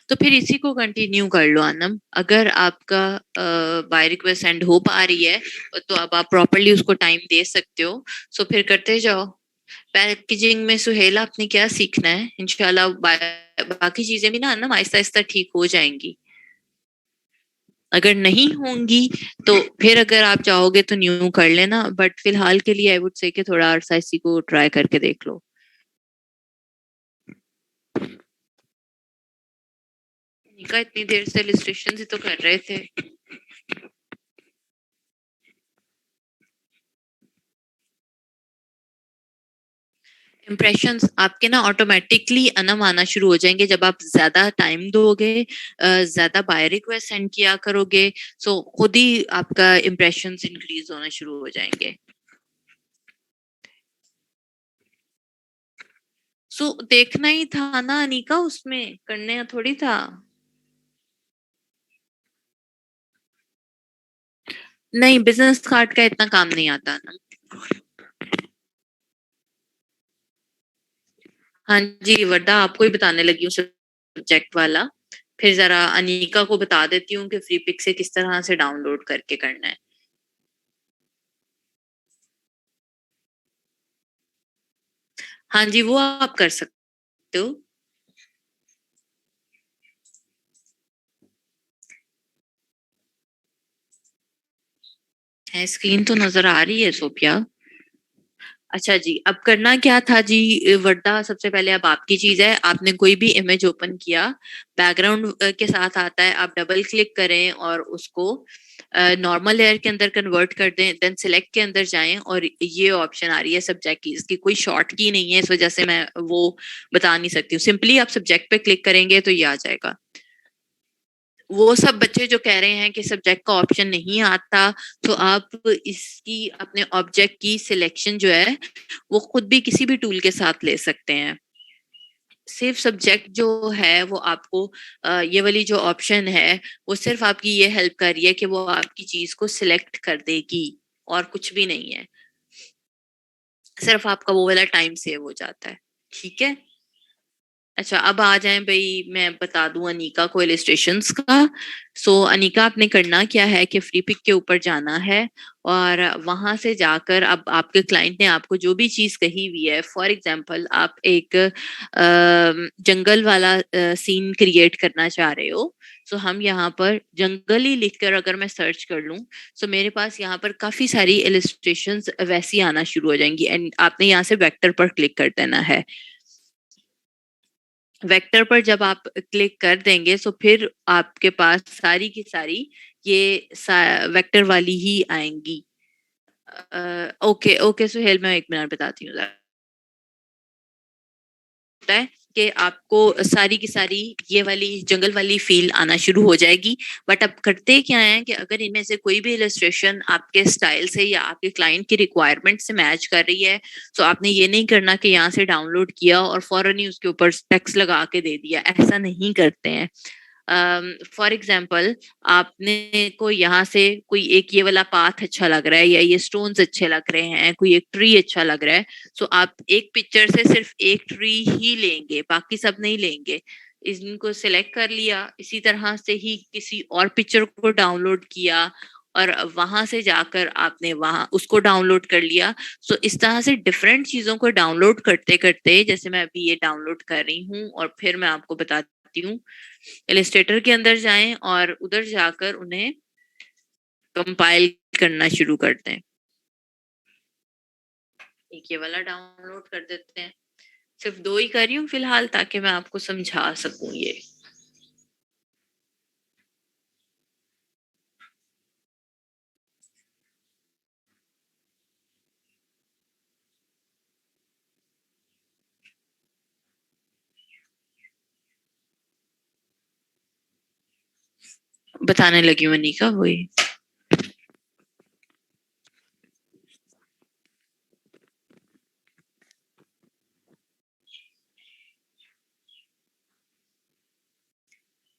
तो फिर इसी को कंटिन्यू कर लो अनम। अगर आपका बाय रिक्वेस्ट सेंड हो पा रही है तो अब आप प्रॉपरली उसको टाइम दे सकते हो। सो फिर करते जाओ। पैकेजिंग में सुहेला आपने क्या सीखना है? इंशाल्लाह बाकी चीजें भी ना अनम आहिस्ता आहिस्ता ठीक हो जाएंगी। अगर नहीं होंगी तो फिर अगर आप चाहोगे तो न्यू कर लेना, बट फिलहाल के लिए आई वुड से कि थोड़ा अरसा इसी को ट्राई करके देख लो। निका इतनी देर से इलस्ट्रेशन ही तो कर रहे थे। इम्प्रेशंस आपके ना ऑटोमेटिकली अनम आना शुरू हो जाएंगे जब आप ज्यादा टाइम दोगे, ज्यादा बाय रिक्वेस्ट सेंड किया करोगे। सो खुद ही आपका इम्प्रेशंस इंक्रीज होना शुरू हो जाएंगे। सो देखना ही था ना अनिका, उसमें करने थोड़ी था। नहीं, बिजनेस कार्ड का इतना काम नहीं आता ना। हाँ जी वर्दा, आपको ही बताने लगी हूँ सब्जेक्ट वाला। फिर जरा अनीका को बता देती हूँ कि फ्री पिक से किस तरह से डाउनलोड करके करना है। हाँ जी, वो आप कर सकते हो। है, स्क्रीन तो नजर आ रही है सोफिया। अच्छा जी, अब करना क्या था जी वर्दा? सबसे पहले अब आपकी चीज है, आपने कोई भी इमेज ओपन किया, बैकग्राउंड के साथ आता है, आप डबल क्लिक करें और उसको नॉर्मल लेयर के अंदर कन्वर्ट कर दें। देन सिलेक्ट के अंदर जाएं और ये ऑप्शन आ रही है सब्जेक्ट की, इसकी कोई शॉर्ट की नहीं है, इस वजह से मैं वो बता नहीं सकती हूँ। सिंपली आप सब्जेक्ट पे क्लिक करेंगे तो ये आ जाएगा। वो सब बच्चे जो कह रहे हैं कि सब्जेक्ट का ऑप्शन नहीं आता, तो आप इसकी अपने ऑब्जेक्ट की सिलेक्शन जो है वो खुद भी किसी भी टूल के साथ ले सकते हैं। सिर्फ सब्जेक्ट जो है वो आपको ये वाली जो ऑप्शन है वो सिर्फ आपकी ये हेल्प कर रही है कि वो आपकी चीज को सिलेक्ट कर देगी, और कुछ भी नहीं है। सिर्फ आपका वो वाला टाइम सेव हो जाता है। ठीक है। अच्छा, अब आ जाएं भाई, मैं बता दूं अनीका को इलिस्ट्रेशंस का। सो अनीका, आपने करना क्या है कि फ्री पिक के ऊपर जाना है, और वहां से जाकर अब आपके क्लाइंट ने आपको जो भी चीज कही हुई है, फॉर एग्जांपल आप एक जंगल वाला सीन क्रिएट करना चाह रहे हो। सो हम यहाँ पर जंगल ही लिखकर अगर मैं सर्च कर लूं, सो मेरे पास यहाँ पर काफी सारी इलिस्ट्रेशंस वैसी आना शुरू हो जाएंगी, एंड आपने यहाँ से वेक्टर पर क्लिक कर देना है। वेक्टर पर जब आप क्लिक कर देंगे तो फिर आपके पास सारी की सारी ये वेक्टर वाली ही आएंगी। ओके ओके सुहेल, मैं एक मिनट बताती हूँ जरा। होता है कि आपको सारी की सारी ये वाली जंगल वाली फील आना शुरू हो जाएगी। बट अब करते क्या है कि अगर इनमें से कोई भी इलस्ट्रेशन आपके स्टाइल से या आपके क्लाइंट की रिक्वायरमेंट से मैच कर रही है, तो आपने ये नहीं करना कि यहाँ से डाउनलोड किया और फौरन ही उसके ऊपर टेक्स्ट लगा के दे दिया। ऐसा नहीं करते हैं। फॉर एग्जाम्पल, आपने को यहाँ से कोई एक ये वाला पाथ अच्छा लग रहा है, या ये स्टोन्स अच्छे लग रहे हैं, कोई एक ट्री अच्छा लग रहा है, सो आप एक पिक्चर से सिर्फ एक ट्री ही लेंगे, बाकी सब नहीं लेंगे। इनको सिलेक्ट कर लिया, इसी तरह से ही किसी और पिक्चर को डाउनलोड किया और वहां से जाकर आपने वहां उसको डाउनलोड कर लिया। सो इस तरह से डिफरेंट चीजों को डाउनलोड करते करते, जैसे मैं अभी ये डाउनलोड कर रही हूँ और फिर मैं आपको बताती हूँ। इलिस्ट्रेटर के अंदर जाएं और उधर जाकर उन्हें कंपाइल करना शुरू करते हैं। एक ये वाला डाउनलोड कर देते हैं। सिर्फ दो ही कर रही हूँ फिलहाल ताकि मैं आपको समझा सकूं ये। बताने लगी हूँ अनिका, वही।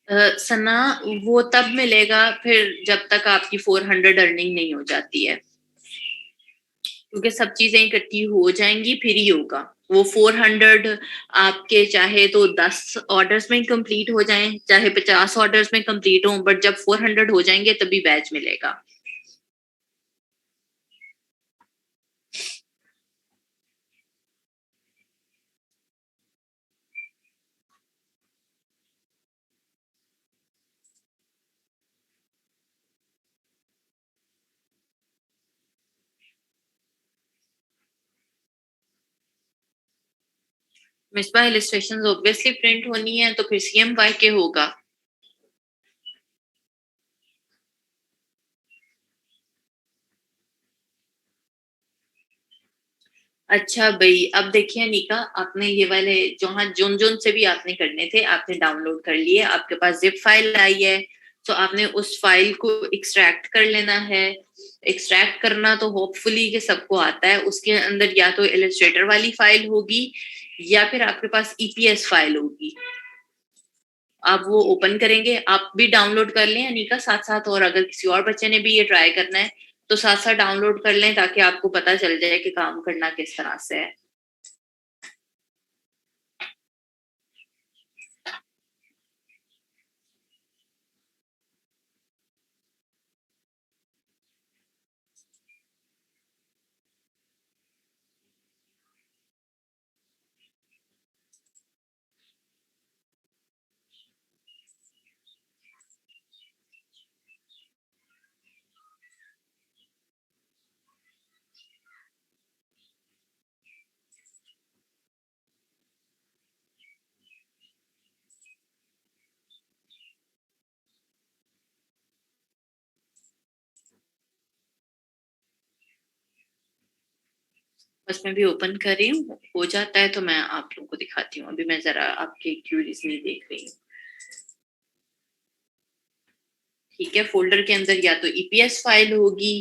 सना, वो तब मिलेगा फिर जब तक आपकी 400 अर्निंग नहीं हो जाती है, क्योंकि सब चीजें इकट्ठी हो जाएंगी फिर ही होगा वो 400। आपके चाहे तो 10 ऑर्डर्स में कंप्लीट हो जाएं, चाहे 50 ऑर्डर्स में कंप्लीट हो, बट जब 400 हो जाएंगे तभी बैच मिलेगा। मिसबा इलिस्ट्रेशन ऑब्वियसली प्रिंट होनी है, तो फिर CMY के होगा। अच्छा भाई, अब देखिए निका, आपने ये वाले जहाँ जोन जोन से भी आपने करने थे आपने डाउनलोड कर लिए, आपके पास जिप फाइल आई है, तो आपने उस फाइल को एक्सट्रैक्ट कर लेना है। एक्सट्रैक्ट करना तो होपफुली कि सबको आता है। उसके अंदर या तो इलस्ट्रेटर वाली फाइल होगी या फिर आपके पास EPS फाइल होगी। आप वो ओपन करेंगे, आप भी डाउनलोड कर लें अनिका साथ साथ, और अगर किसी और बच्चे ने भी ये ट्राई करना है तो साथ साथ डाउनलोड कर लें, ताकि आपको पता चल जाए कि काम करना किस तरह से है। बस मैं भी ओपन कर रही हूँ, हो जाता है तो मैं आप लोगों को दिखाती हूँ। अभी मैं जरा आपके क्यूरीज नहीं देख रही हूँ। ठीक है, फोल्डर के अंदर या तो EPS फाइल होगी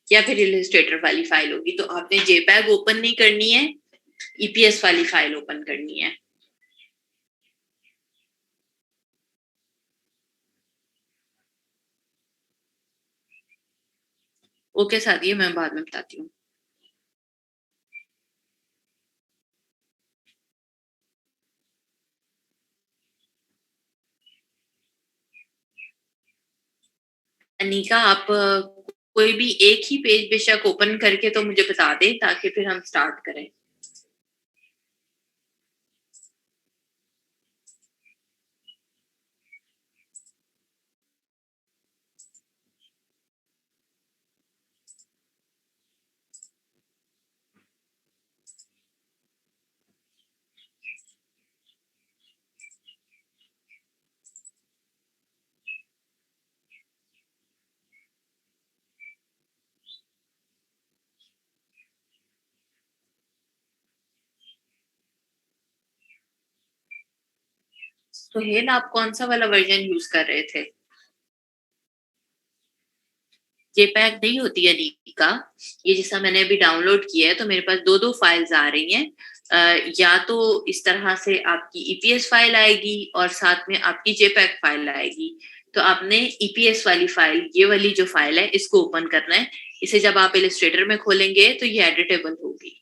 या फिर इलस्ट्रेटर वाली फाइल होगी, तो आपने JPEG ओपन नहीं करनी है, EPS वाली फाइल ओपन करनी है। ओके सादिया, मैं बाद में बताती हूँ। अनिका, आप कोई भी एक ही पेज बेशक ओपन करके तो मुझे बता दें, ताकि फिर हम स्टार्ट करें। सुहेल, आप कौन सा वाला वर्जन यूज कर रहे थे? JPEG नहीं होती है निका, ये जैसा मैंने अभी डाउनलोड किया है तो मेरे पास दो दो फाइल्स आ रही हैं। या तो इस तरह से आपकी EPS फाइल आएगी और साथ में आपकी JPEG फाइल आएगी। तो आपने EPS वाली फाइल, ये वाली जो फाइल है, इसको ओपन करना है। इसे जब आप इलस्ट्रेटर में खोलेंगे तो ये एडिटेबल होगी।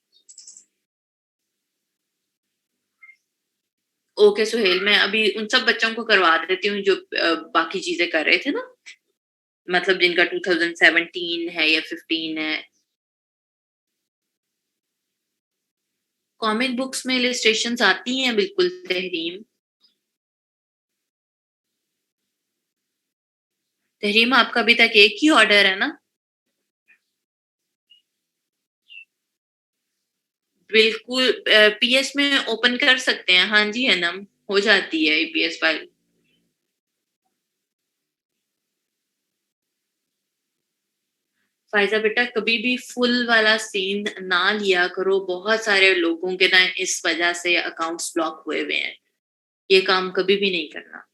ओके सुहेल, मैं अभी उन सब बच्चों को करवा देती हूँ जो बाकी चीजें कर रहे थे ना, मतलब जिनका 2017 है या 15 है। कॉमिक बुक्स में इलिस्ट्रेशंस आती हैं बिल्कुल तहरीम। तहरीम, आपका अभी तक एक ही ऑर्डर है ना? बिल्कुल, PS में ओपन कर सकते हैं। हाँ जी अनम, हो जाती है EPS फाइल। फायजा बेटा, कभी भी फुल वाला सीन ना लिया करो, बहुत सारे लोगों के ना इस वजह से अकाउंट्स ब्लॉक हुए हुए हैं। ये काम कभी भी नहीं करना।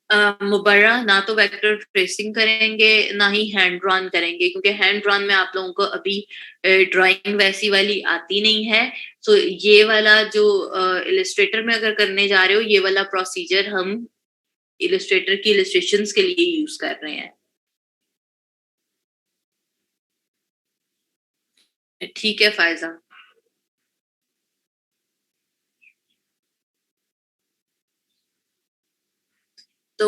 मुबर्रा ना तो वेक्टर ट्रेसिंग करेंगे, ना ही हैंड ड्रॉन करेंगे, क्योंकि हैंड ड्रॉन में आप लोगों को अभी ड्राइंग वैसी वाली आती नहीं है। तो ये वाला जो इलस्ट्रेटर में अगर करने जा रहे हो, ये वाला प्रोसीजर हम इलस्ट्रेटर की इलस्ट्रेशंस के लिए यूज कर रहे हैं। ठीक है फायजा। तो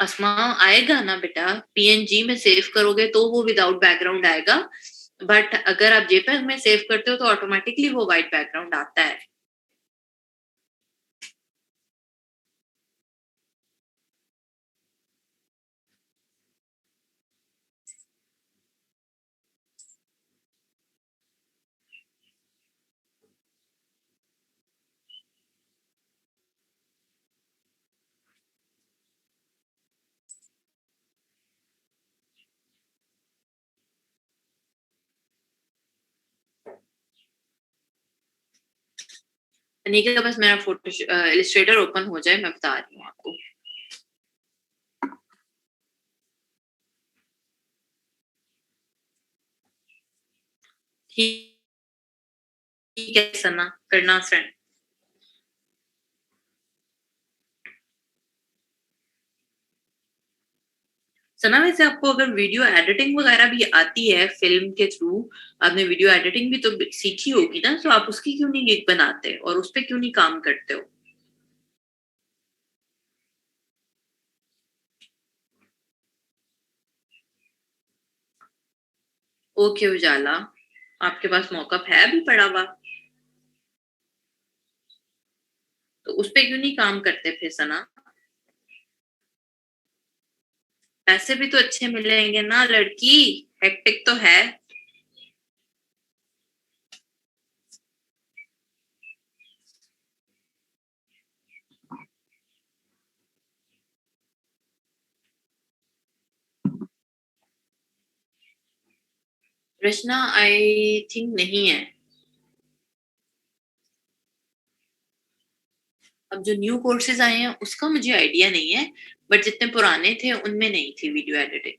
अस्मा, आएगा ना बेटा, पीएनजी में सेव करोगे तो वो विदाउट बैकग्राउंड आएगा, बट अगर आप जेपीईजी में सेव करते हो तो ऑटोमेटिकली वो व्हाइट बैकग्राउंड आता है। अनिका, बस मेरा फोटो इलिस्ट्रेटर ओपन हो जाए, मैं बता रही हूँ आपको। ठीक है सना, करना फ्रेंड। सना, वैसे आपको अगर वीडियो एडिटिंग वगैरह भी आती है फिल्म के थ्रू, आपने वीडियो एडिटिंग भी तो सीखी होगी ना, तो आप उसकी क्यों नहीं गिग बनाते और उस पर क्यों नहीं काम करते हो? ओके उजाला, आपके पास मौका है अभी पड़ा हुआ, तो उस पे क्यों नहीं काम करते फिर सना? पैसे भी तो अच्छे मिलेंगे ना लड़की, हेक्टिक तो है। रचना, आई थिंक नहीं है। अब जो न्यू कोर्सेज आए हैं उसका मुझे आइडिया नहीं है, बट जितने पुराने थे उनमें नहीं थी वीडियो एडिटिंग।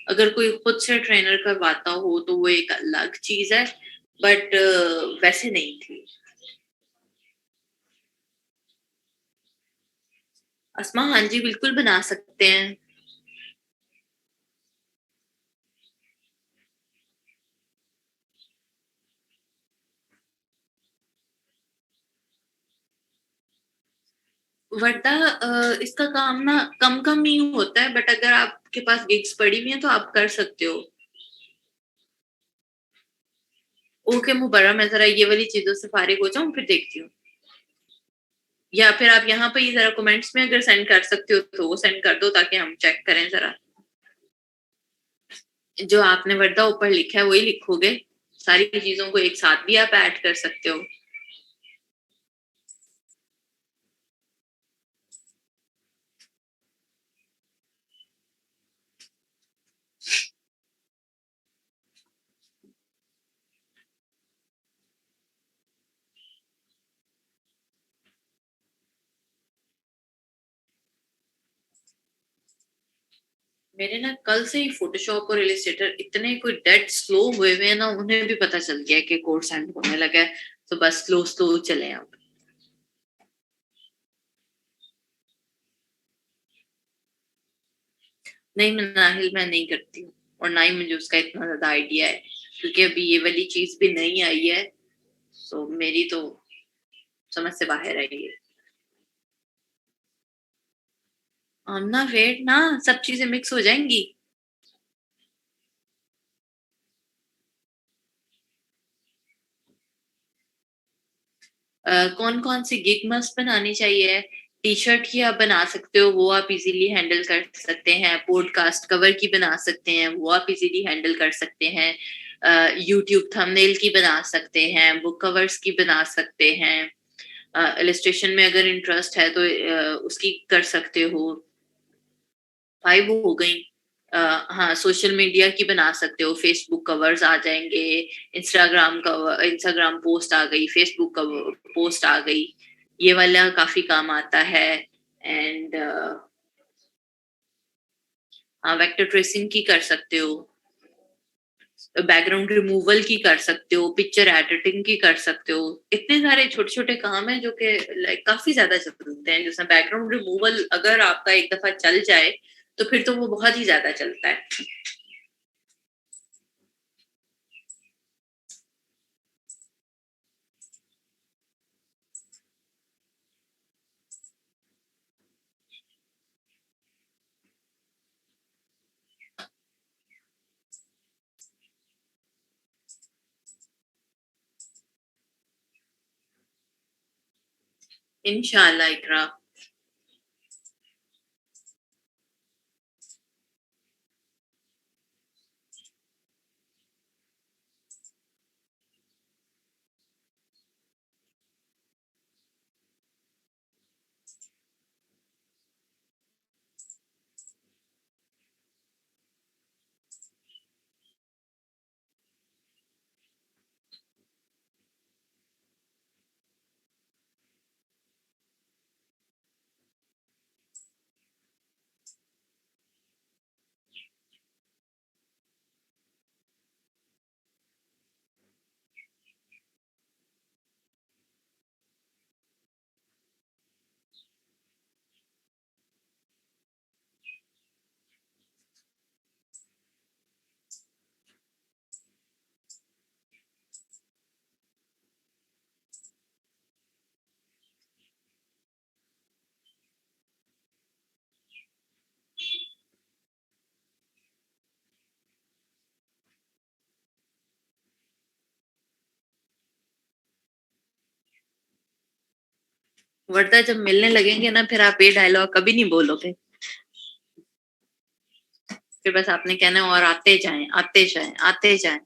अगर कोई खुद से ट्रेनर करवाता हो तो वो एक अलग चीज है, बट वैसे नहीं थी। अस्मा, हाँ जी बिल्कुल बना सकते हैं। वरना इसका काम ना कम कम ही होता है, बट अगर आपके पास गिग्स पड़ी हुई हैं तो आप कर सकते हो। ओके मुबर्रा, मैं जरा ये वाली चीजों से फारिग हो जाऊं फिर देखती हूँ। या फिर आप यहाँ पे जरा कमेंट्स में अगर सेंड कर सकते हो तो वो सेंड कर दो ताकि हम चेक करें जरा। जो आपने वर्दा ऊपर लिखा है वही लिखोगे, सारी चीजों को एक साथ भी आप ऐड कर सकते हो। मेरे ना कल से ही फोटोशॉप और इलिस्ट्रेटर इतने कोई डेड स्लो हुए हुए हैं ना, उन्हें भी पता चल गया है कि कोर्स एंड होने लगा है, तो बस स्लो स्लो चले अब। नहीं, मैं नाहिल मैं नहीं करती हूँ, और ना ही मुझे उसका इतना ज्यादा आइडिया है, क्योंकि अभी ये वाली चीज भी नहीं आई है, तो मेरी तो समझ से बाहर है ये। आमना वेट ना, सब चीजें मिक्स हो जाएंगी। कौन कौन सी गिग मस्ट बनानी चाहिए? टी शर्ट की आप बना सकते हो, वो आप इजीली हैंडल कर सकते हैं। पॉडकास्ट कवर की बना सकते हैं, वो आप इजीली हैंडल कर सकते हैं। यूट्यूब थंबनेल की बना सकते हैं, बुक कवर्स की बना सकते हैं। इलस्ट्रेशन में अगर इंटरेस्ट है तो उसकी कर सकते हो। 5 हो गई। हाँ, सोशल मीडिया की बना सकते हो, फेसबुक कवर्स आ जाएंगे, इंस्टाग्राम कवर, इंस्टाग्राम पोस्ट आ गई, फेसबुक कवर पोस्ट आ गई, ये वाला काफी काम आता है। एंड वेक्टर ट्रेसिंग की कर सकते हो, बैकग्राउंड रिमूवल की कर सकते हो, पिक्चर एडिटिंग की कर सकते हो। इतने सारे छोटे छोटे काम हैं जो कि लाइक काफी ज्यादा चलते हैं, जिसमें बैकग्राउंड रिमूवल अगर आपका एक दफा चल जाए तो फिर तो वो बहुत ही ज्यादा चलता है। इंशाल्लाह इकरा। वरना जब मिलने लगेंगे ना फिर आप ये डायलॉग कभी नहीं बोलोगे। फिर बस आपने कहना है और आते जाएं आते जाएं आते जाएं।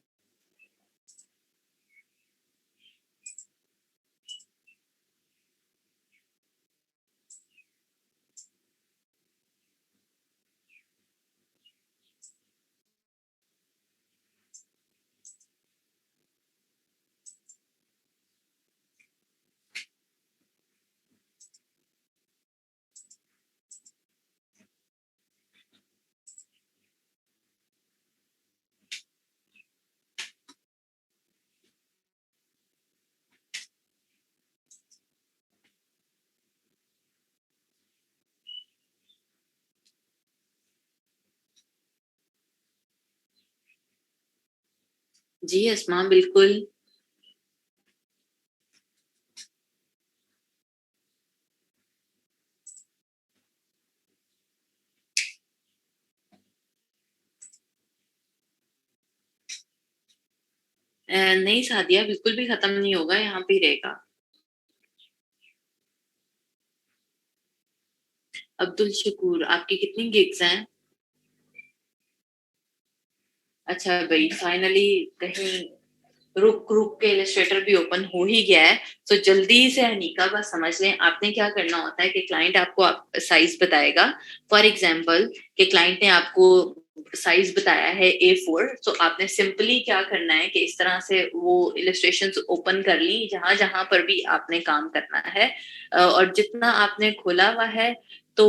जी अस्मा बिल्कुल। नहीं सादिया, बिल्कुल भी खत्म नहीं होगा, यहाँ पे ही रहेगा। अब्दुल शकूर, आपकी कितनी गिग्स हैं? अच्छा भाई, फाइनली कहीं रुक रुक के इलस्ट्रेटर भी ओपन हो ही गया है। तो जल्दी से हनीका बस समझ लें, आपने क्या करना होता है कि क्लाइंट आपको साइज बताएगा। फॉर एग्जांपल कि क्लाइंट ने आपको साइज बताया है A4, तो आपने सिंपली क्या करना है कि इस तरह से वो इलस्ट्रेशंस ओपन कर ली जहां जहां पर भी आपने काम करना है। और जितना आपने खोला हुआ है तो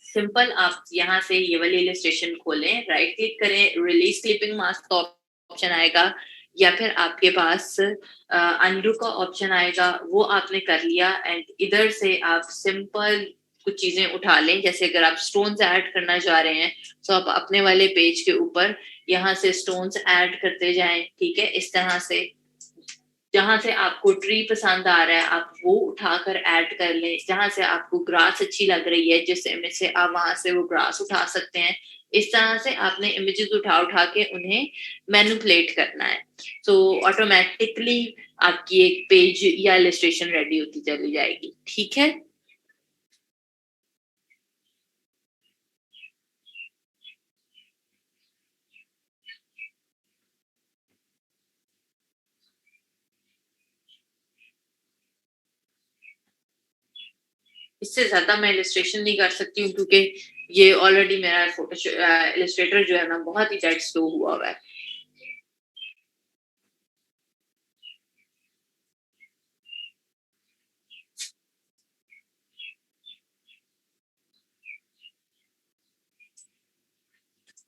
सिंपल आप यहाँ से ये वाली इलस्ट्रेशन खोलें, राइट क्लिक करें, रिलीज क्लिपिंग मास्क का ऑप्शन आएगा, या फिर आपके पास अनडू का ऑप्शन आएगा, वो आपने कर लिया। एंड इधर से आप सिंपल कुछ चीजें उठा लें, जैसे अगर आप स्टोन्स ऐड करना चाह रहे हैं तो आप अपने वाले पेज के ऊपर यहाँ से स्टोन्स ऐड करते जाएं, ठीक है, इस तरह से। जहां से आपको ट्री पसंद आ रहा है आप वो उठाकर ऐड कर लें, जहां से आपको ग्रास अच्छी लग रही है जिस इमेज से आप वहां से वो ग्रास उठा सकते हैं। इस तरह से आपने इमेजेस उठा उठा के उन्हें मैनिपुलेट करना है। तो ऑटोमेटिकली आपकी एक पेज या इलस्ट्रेशन रेडी होती चली जाएगी, ठीक है। इससे ज्यादा मैं इलस्ट्रेशन नहीं कर सकती हूँ, क्योंकि ये ऑलरेडी मेरा इलस्ट्रेटर जो है ना बहुत ही डेड स्लो हुआ हुआ है।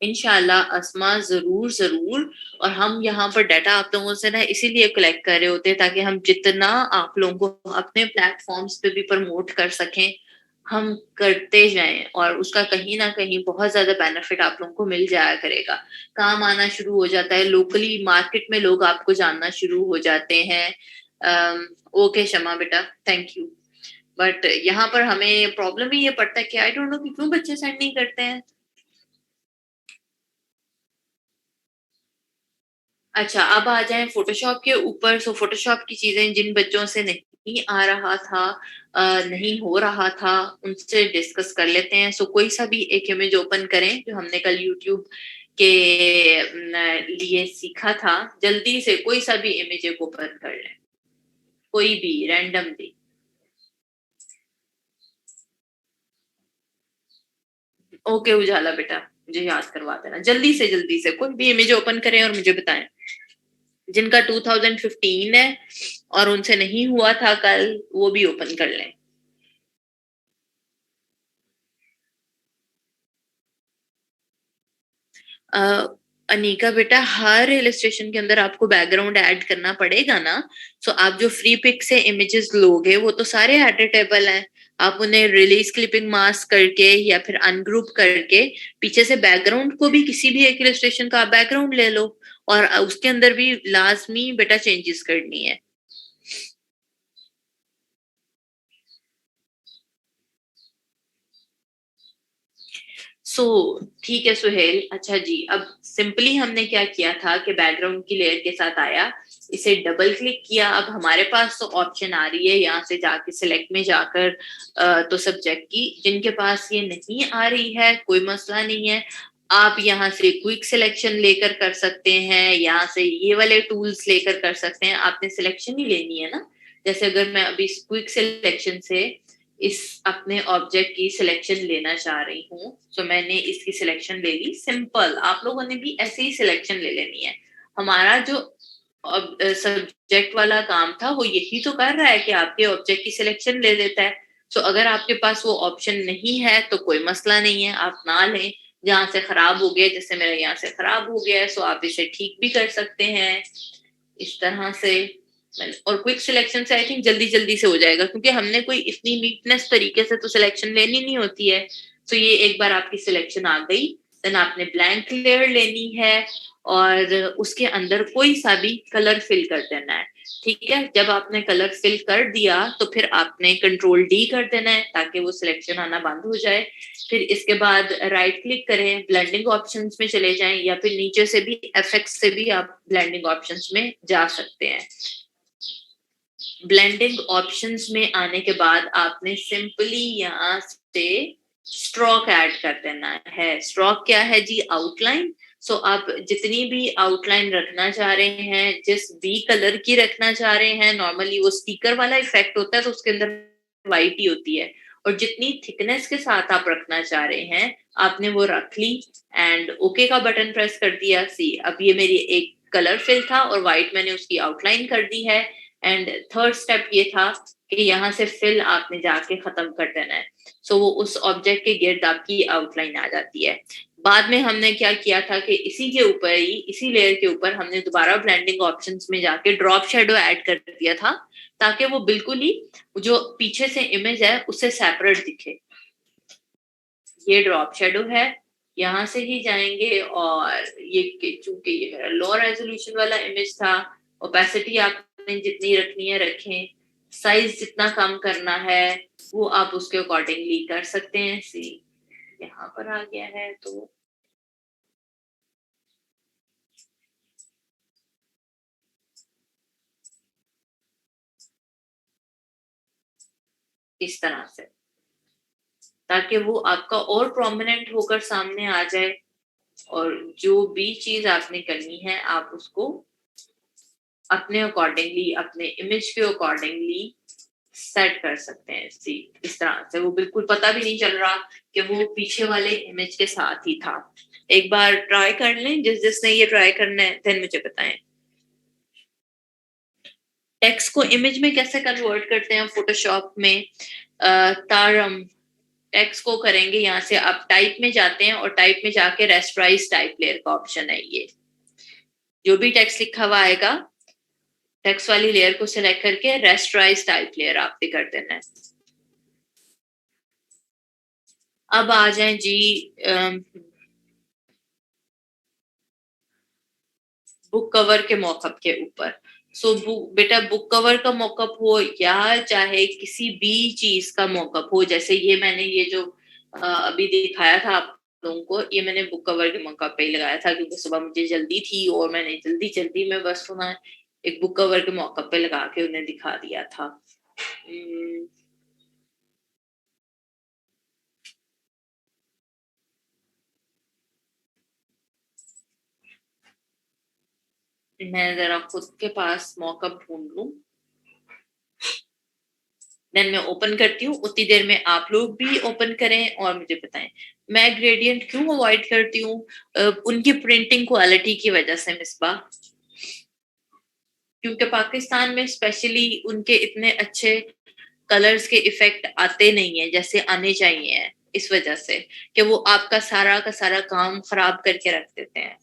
इंशाल्लाह अस्मा, जरूर जरूर। और हम यहाँ पर डाटा आप लोगों से ना इसीलिए कलेक्ट कर रहे होते हैं ताकि हम जितना आप लोगों को अपने प्लेटफॉर्म्स पे भी प्रमोट कर सकें, हम करते जाएं और उसका कहीं ना कहीं बहुत ज्यादा बेनिफिट आप लोगों को मिल जाया करेगा। काम आना शुरू हो जाता है, लोकली मार्केट में लोग आपको जानना शुरू हो जाते हैं। ओके शमा बेटा, थैंक यू। बट यहाँ पर हमें प्रॉब्लम ही ये पड़ता है कि आई डोंट नो कि क्यों बच्चे सेंड नहीं करते हैं। अच्छा, अब आ जाएं फोटोशॉप के ऊपर। सो फोटोशॉप की चीजें जिन बच्चों से नहीं आ रहा था, नहीं हो रहा था, उनसे डिस्कस कर लेते हैं। सो कोई सा भी एक इमेज ओपन करें जो हमने कल यूट्यूब के लिए सीखा था। जल्दी से कोई सा भी इमेज एक ओपन कर लें, कोई भी रैंडमली। ओके उजाला बेटा, मुझे याद करवा देना जल्दी से कोई भी इमेज ओपन करें और मुझे बताएं। जिनका 2015 है और उनसे नहीं हुआ था कल, वो भी ओपन कर लें। अनिका बेटा, हर इलस्ट्रेशन के अंदर आपको बैकग्राउंड ऐड करना पड़ेगा ना। सो आप जो फ्री पिक से इमेजेस लोगे वो तो सारे एडिटेबल हैं। आप उन्हें रिलीज क्लिपिंग मास्क करके या फिर अनग्रुप करके पीछे से बैकग्राउंड को भी किसी भी एक इलस्ट्रेशन का आप बैकग्राउंड ले लो और उसके अंदर भी लाजमी बेटा चेंजेस करनी है। सो ठीक है सुहेल। अच्छा जी, अब सिंपली हमने क्या किया था कि बैकग्राउंड की लेयर के साथ आया, इसे डबल क्लिक किया। अब हमारे पास तो ऑप्शन आ रही है यहाँ से जाके सिलेक्ट में जाकर, तो सब्जेक्ट की। जिनके पास ये नहीं आ रही है कोई मसला नहीं है, आप यहाँ से क्विक सिलेक्शन लेकर कर सकते हैं, यहाँ से ये वाले टूल्स लेकर कर सकते हैं। आपने सिलेक्शन ही लेनी है ना। जैसे अगर मैं अभी क्विक सिलेक्शन से इस अपने ऑब्जेक्ट की सिलेक्शन लेना चाह रही हूँ, तो मैंने इसकी सिलेक्शन ले ली। सिंपल आप लोगों ने भी ऐसे ही सिलेक्शन ले लेनी है। हमारा जो सब्जेक्ट वाला काम था वो यही तो कर रहा है कि आपके ऑब्जेक्ट की सिलेक्शन ले लेता है। तो अगर आपके पास वो ऑप्शन नहीं है तो कोई मसला नहीं है, आप ना लें। जहां से खराब हो गया, जैसे मेरा यहाँ से खराब हो गया है, सो आप इसे ठीक भी कर सकते हैं इस तरह से। और क्विक सिलेक्शन से आई थिंक जल्दी जल्दी से हो जाएगा, क्योंकि हमने कोई इतनी नीटनेस तरीके से तो सिलेक्शन लेनी नहीं होती है। तो ये एक बार आपकी सिलेक्शन आ गई, देन आपने ब्लैंक लेयर लेनी है और उसके अंदर कोई सा भी कलर फिल कर देना है। ठीक है, जब आपने कलर फिल कर दिया तो फिर आपने कंट्रोल डी कर देना है ताकि वो सिलेक्शन आना बंद हो जाए। फिर इसके बाद राइट क्लिक करें, ब्लेंडिंग ऑप्शंस में चले जाएं, या फिर नीचे से भी एफेक्ट्स से भी आप ब्लेंडिंग ऑप्शंस में जा सकते हैं। ब्लेंडिंग ऑप्शंस में आने के बाद आपने सिंपली यहाँ से स्ट्रोक ऐड कर देना है। स्ट्रोक क्या है जी? आउटलाइन। सो आप जितनी भी आउटलाइन रखना चाह रहे हैं, जिस भी कलर की रखना चाह रहे हैं, नॉर्मली वो स्टिकर वाला इफेक्ट होता है तो उसके अंदर व्हाइट ही होती है, और जितनी थिकनेस के साथ आप रखना चाह रहे हैं आपने वो रख ली एंड ओके का बटन प्रेस कर दिया। सी अब ये मेरी एक कलर फिल था और व्हाइट मैंने उसकी आउटलाइन कर दी है। एंड थर्ड स्टेप ये था कि यहाँ से फिल आपने जाके खत्म कर देना है। सो वो उस ऑब्जेक्ट के गिर्द आपकी आउटलाइन आ जाती है। बाद में हमने क्या किया था कि इसी के ऊपर ही, इसी लेयर के ऊपर हमने दोबारा ब्लेंडिंग ऑप्शंस में जाके ड्रॉप शेडो ऐड कर दिया था ताकि वो बिल्कुल ही जो पीछे से इमेज है उससे सेपरेट दिखे। ये ड्रॉप शेडो है, यहाँ से ही जाएंगे। और ये चूंकि ये मेरा लो रेजोल्यूशन वाला इमेज था, ओपेसिटी आपने जितनी रखनी है रखें, साइज जितना कम करना है वो आप उसके अकॉर्डिंगली कर सकते हैं। सी यहाँ पर आ गया है तो इस तरह से, ताकि वो आपका और प्रोमिनेंट होकर सामने आ जाए। और जो भी चीज आपने करनी है आप उसको अपने अकॉर्डिंगली, अपने इमेज के अकॉर्डिंगली सेट कर सकते हैं। सी इस तरह से वो बिल्कुल पता भी नहीं चल रहा कि वो पीछे वाले इमेज के साथ ही था। एक बार ट्राई कर लें, जिसने ये ट्राई करना है देन मुझे बताएं। टेक्स्ट को इमेज में कैसे कन्वर्ट करते हैं फोटोशॉप में? तारम, टेक्स्ट को करेंगे, यहाँ से आप टाइप में जाते हैं और टाइप में जाके रेस्टराइज टाइप लेयर का ऑप्शन है। ये जो भी टेक्स्ट लिखा हुआ आएगा, टेक्स्ट वाली लेयर को सिलेक्ट करके रेस्टराइज टाइप लेयर आपने कर देना है। अब आ जाए जी बुक कवर के मॉकअप के ऊपर। सो बेटा बुक कवर का मॉकअप हो या चाहे किसी भी चीज का मॉकअप हो, जैसे ये मैंने ये जो अभी दिखाया था आप लोगों को, ये मैंने बुक कवर के मॉकअप पे ही लगाया था क्योंकि सुबह मुझे जल्दी थी और मैंने जल्दी जल्दी में बस सुना एक बुक कवर के मॉकअप पे लगा के उन्हें दिखा दिया था। मैं जरा खुद के पास मॉकअप ढूंढ लूं, देन मैं ओपन करती हूँ। उतनी देर में आप लोग भी ओपन करें और मुझे बताएं मैं ग्रेडियंट क्यों अवॉइड करती हूँ। उनकी प्रिंटिंग क्वालिटी की वजह से मिसबा, क्योंकि पाकिस्तान में स्पेशली उनके इतने अच्छे कलर्स के इफेक्ट आते नहीं है जैसे आने चाहिए, इस वजह से कि वो आपका सारा का सारा काम खराब करके रख देते हैं।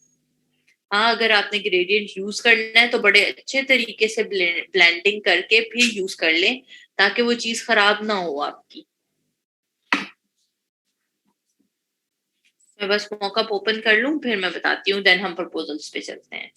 हाँ, अगर आपने ग्रेडियंट यूज करना है तो बड़े अच्छे तरीके से ब्लेंडिंग करके फिर यूज कर लें ताकि वो चीज खराब ना हो आपकी। मैं बस मॉकअप ओपन कर लूं फिर मैं बताती हूँ, देन हम प्रपोजल्स पे चलते हैं।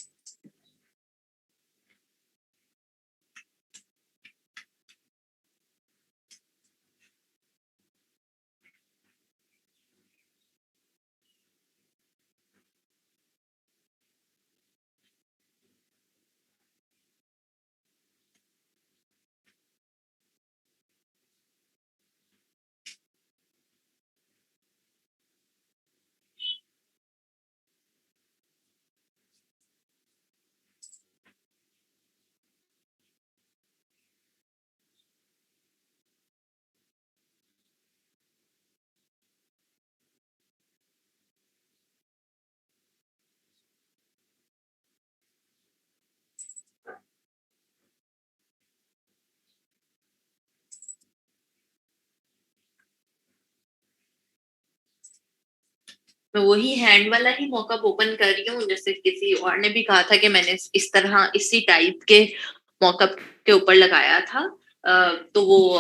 मैं वही हैंड वाला ही मॉकअप ओपन कर रही हूँ, जैसे किसी और ने भी कहा था कि मैंने इस तरह इसी टाइप के मॉकअप के ऊपर लगाया था। तो वो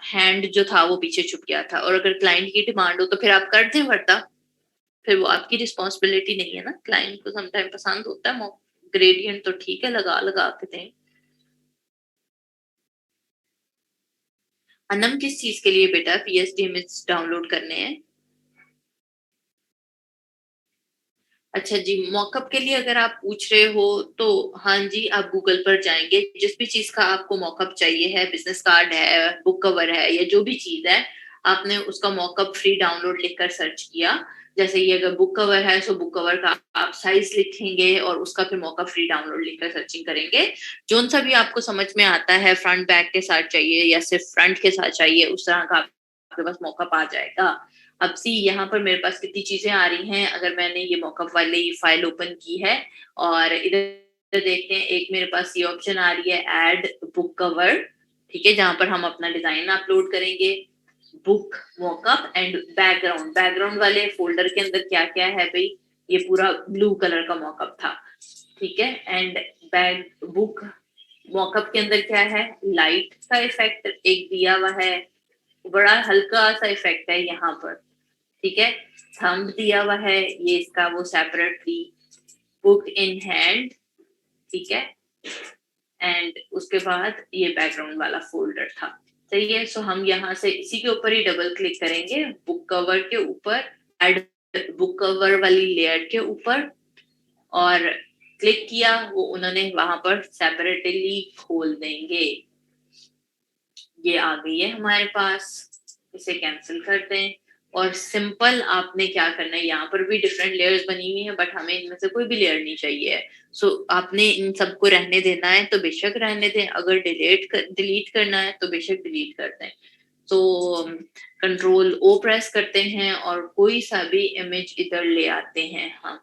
हैंड जो था वो पीछे छुप गया था, और अगर क्लाइंट की डिमांड हो तो फिर आप कर दें, वरना फिर वो आपकी रिस्पॉन्सिबिलिटी नहीं है ना। क्लाइंट को समटाइम पसंद होता है ग्रेडियंट, तो ठीक है लगा लगा के दें। अनम किस चीज के लिए बेटा पीएसडी इमेज डाउनलोड करने हैं? अच्छा जी, मॉकअप के लिए अगर आप पूछ रहे हो तो हाँ जी, आप गूगल पर जाएंगे, जिस भी चीज का आपको मॉकअप चाहिए है, बिजनेस कार्ड है, बुक कवर है या जो भी चीज है, आपने उसका मॉकअप फ्री डाउनलोड लिखकर सर्च किया। जैसे ये अगर बुक कवर है तो बुक कवर का आप साइज लिखेंगे और उसका फिर मॉकअप फ्री डाउनलोड लिखकर सर्चिंग करेंगे। जोन सा भी आपको समझ में आता है, फ्रंट बैक के साथ चाहिए या सिर्फ फ्रंट के साथ चाहिए, उस तरह का आपके पास मॉकअप आ जाएगा। अब सी यहाँ पर मेरे पास कितनी चीजें आ रही हैं। अगर मैंने ये मॉकअप वाले ये फाइल ओपन की है और इधर देखते हैं, एक मेरे पास ये ऑप्शन आ रही है ऐड बुक कवर, ठीक है, जहां पर हम अपना डिजाइन अपलोड करेंगे। Book mock-up and background, background वाले फोल्डर के अंदर क्या क्या है भाई, ये पूरा ब्लू कलर का मॉकअप था, ठीक है। एंड बैक बुक मॉकअप के अंदर क्या है, लाइट का इफेक्ट एक दिया हुआ है, बड़ा हल्का सा इफेक्ट है यहाँ पर, ठीक है। थंब दिया हुआ है, ये इसका वो सेपरेटली बुक इन हैंड, ठीक है। एंड उसके बाद ये बैकग्राउंड वाला फोल्डर था, सही है। सो हम यहाँ से इसी के ऊपर ही डबल क्लिक करेंगे, बुक कवर के ऊपर, एड बुक कवर वाली लेयर के ऊपर, और क्लिक किया, वो उन्होंने वहां पर सेपरेटली खोल देंगे। ये आ गई है हमारे पास, इसे कैंसिल कर दें। और सिंपल आपने क्या करना है, यहाँ पर भी डिफरेंट लेयर्स बनी हुई हैं बट हमें इनमें से कोई भी लेयर नहीं चाहिए है। सो आपने इन सबको रहने देना है तो बेशक रहने दें, अगर डिलीट करना है तो बेशक डिलीट कर दें। तो कंट्रोल ओ प्रेस करते हैं और कोई सा भी इमेज इधर ले आते हैं हम।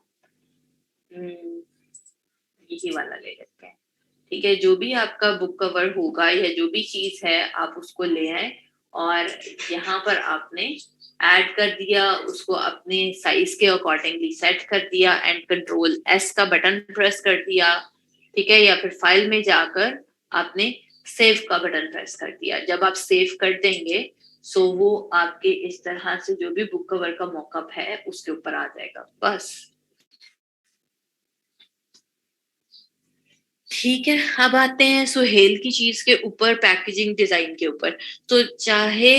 यही वाला ले लेते हैं, ठीक है। जो भी आपका बुक कवर होगा या जो भी चीज है आप उसको ले आए और यहाँ पर आपने ऐड कर दिया, उसको अपने साइज के अकॉर्डिंगली सेट कर दिया एंड कंट्रोल एस का बटन प्रेस कर दिया, ठीक है, या फिर फाइल में जाकर आपने सेव का बटन प्रेस कर दिया। जब आप सेव कर देंगे सो वो आपके इस तरह से जो भी बुक कवर का मॉकअप है उसके ऊपर आ जाएगा बस। ठीक है, अब आते हैं सुहेल की चीज के ऊपर, पैकेजिंग डिजाइन के ऊपर। तो चाहे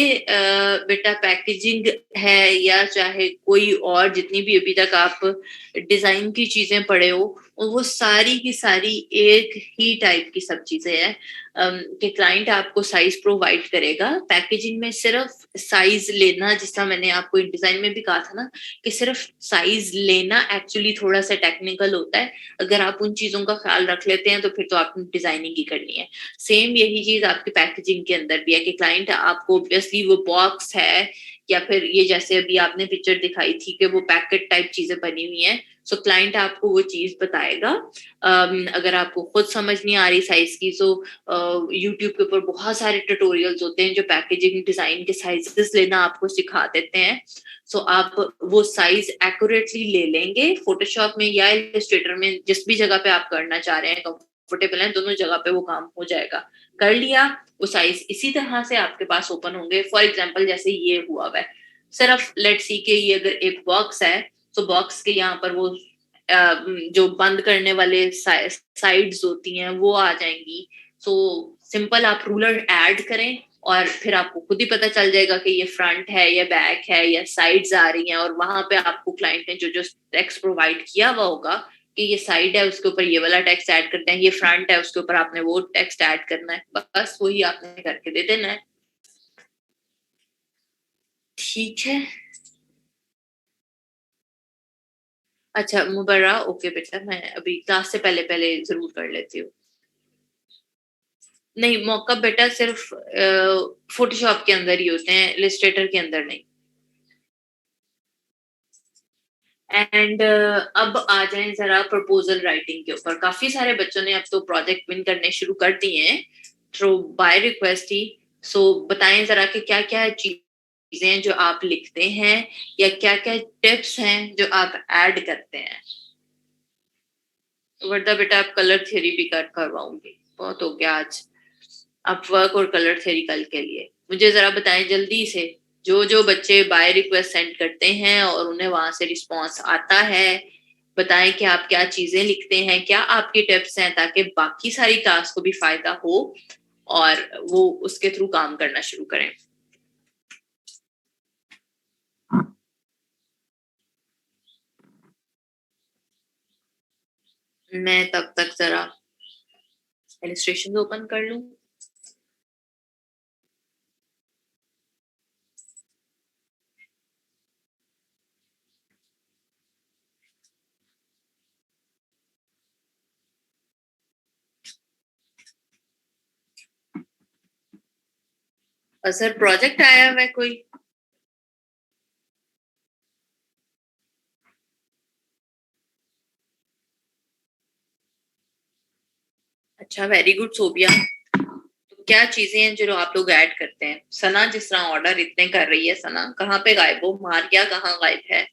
बेटा पैकेजिंग है या चाहे कोई और जितनी भी अभी तक आप डिजाइन की चीजें पढ़े हो, वो सारी की सारी एक ही टाइप की सब चीजें हैं कि क्लाइंट आपको साइज प्रोवाइड करेगा। पैकेजिंग में सिर्फ साइज लेना, जिसका मैंने आपको डिजाइन में भी कहा था ना कि सिर्फ साइज लेना एक्चुअली थोड़ा सा टेक्निकल होता है। अगर आप उन चीजों का ख्याल रख लेते हैं तो फिर तो आपने डिजाइनिंग ही करनी है। सेम यही चीज आपकी पैकेजिंग के अंदर भी है कि क्लाइंट आपको ऑब्वियसली वो बॉक्स है या फिर ये जैसे अभी आपने पिक्चर दिखाई थी कि वो पैकेट टाइप चीजें बनी हुई हैं, सो क्लाइंट आपको वो चीज बताएगा। अगर आपको खुद समझ नहीं आ रही साइज की तो यूट्यूब के ऊपर बहुत सारे ट्यूटोरियल्स होते हैं जो पैकेजिंग डिजाइन के साइजेस लेना आपको सिखा देते हैं। सो आप वो साइज एक्यूरेटली ले लेंगे फोटोशॉप में या इलस्ट्रेटर में, जिस भी जगह पे आप करना चाह रहे हैं कंफर्टेबल है दोनों जगह पे वो काम हो जाएगा। कर लिया, वो साइज इसी तरह से आपके पास ओपन होंगे। फॉर एग्जांपल जैसे ये हुआ हुआ है, सिर्फ लेट्स सी के ये अगर एक बॉक्स है तो बॉक्स के यहाँ पर वो जो बंद करने वाले साइड्स होती हैं वो आ जाएंगी। सो सिंपल आप रूलर ऐड करें और फिर आपको खुद ही पता चल जाएगा कि ये फ्रंट है या बैक है या साइड्स आ रही हैं, और वहां पे आपको क्लाइंट ने जो जो टेक्स्ट प्रोवाइड किया हुआ होगा कि ये साइड है उसके ऊपर ये वाला टेक्स्ट ऐड करते हैं, ये फ्रंट है उसके ऊपर आपने वो टेक्स्ट ऐड करना है, बस वही आपने करके दे देना है। ठीक है। अच्छा मुबर्रा, ओके बेटा, मैं अभी क्लास से पहले पहले जरूर कर लेती हूँ। नहीं, मॉकअप बेटा सिर्फ फोटोशॉप के अंदर ही होते हैं, इलस्ट्रेटर के अंदर नहीं। एंड अब आ जाएं जरा प्रपोजल राइटिंग के ऊपर। काफी सारे बच्चों ने अब तो प्रोजेक्ट विन करने शुरू कर दिए हैं थ्रू बाय रिक्वेस्ट ही। सो बताएं जरा कि क्या क्या चीजें हैं जो आप लिखते हैं या क्या क्या टिप्स हैं जो आप ऐड करते हैं। वर्दा बेटा आप कलर थ्योरी भी करवाऊंगी, बहुत हो गया आज। आप वर्क और कलर थ्योरी कल के लिए मुझे जरा बताएं जल्दी से। जो जो बच्चे बाय रिक्वेस्ट सेंड करते हैं और उन्हें वहां से रिस्पॉन्स आता है, बताएं कि आप क्या चीजें लिखते हैं, क्या आपकी टिप्स हैं, ताकि बाकी सारी क्लास को भी फायदा हो और वो उसके थ्रू काम करना शुरू करें। मैं तब तक जरा इलस्ट्रेशन ओपन कर लूं। सर प्रोजेक्ट आया हुआ है कोई? अच्छा, वेरी गुड सोबिया। तो क्या चीजें हैं जो आप लोग ऐड करते हैं? सना जिस तरह ऑर्डर इतने कर रही है, सना कहाँ पे गायब हो, मारिया कहाँ गायब है?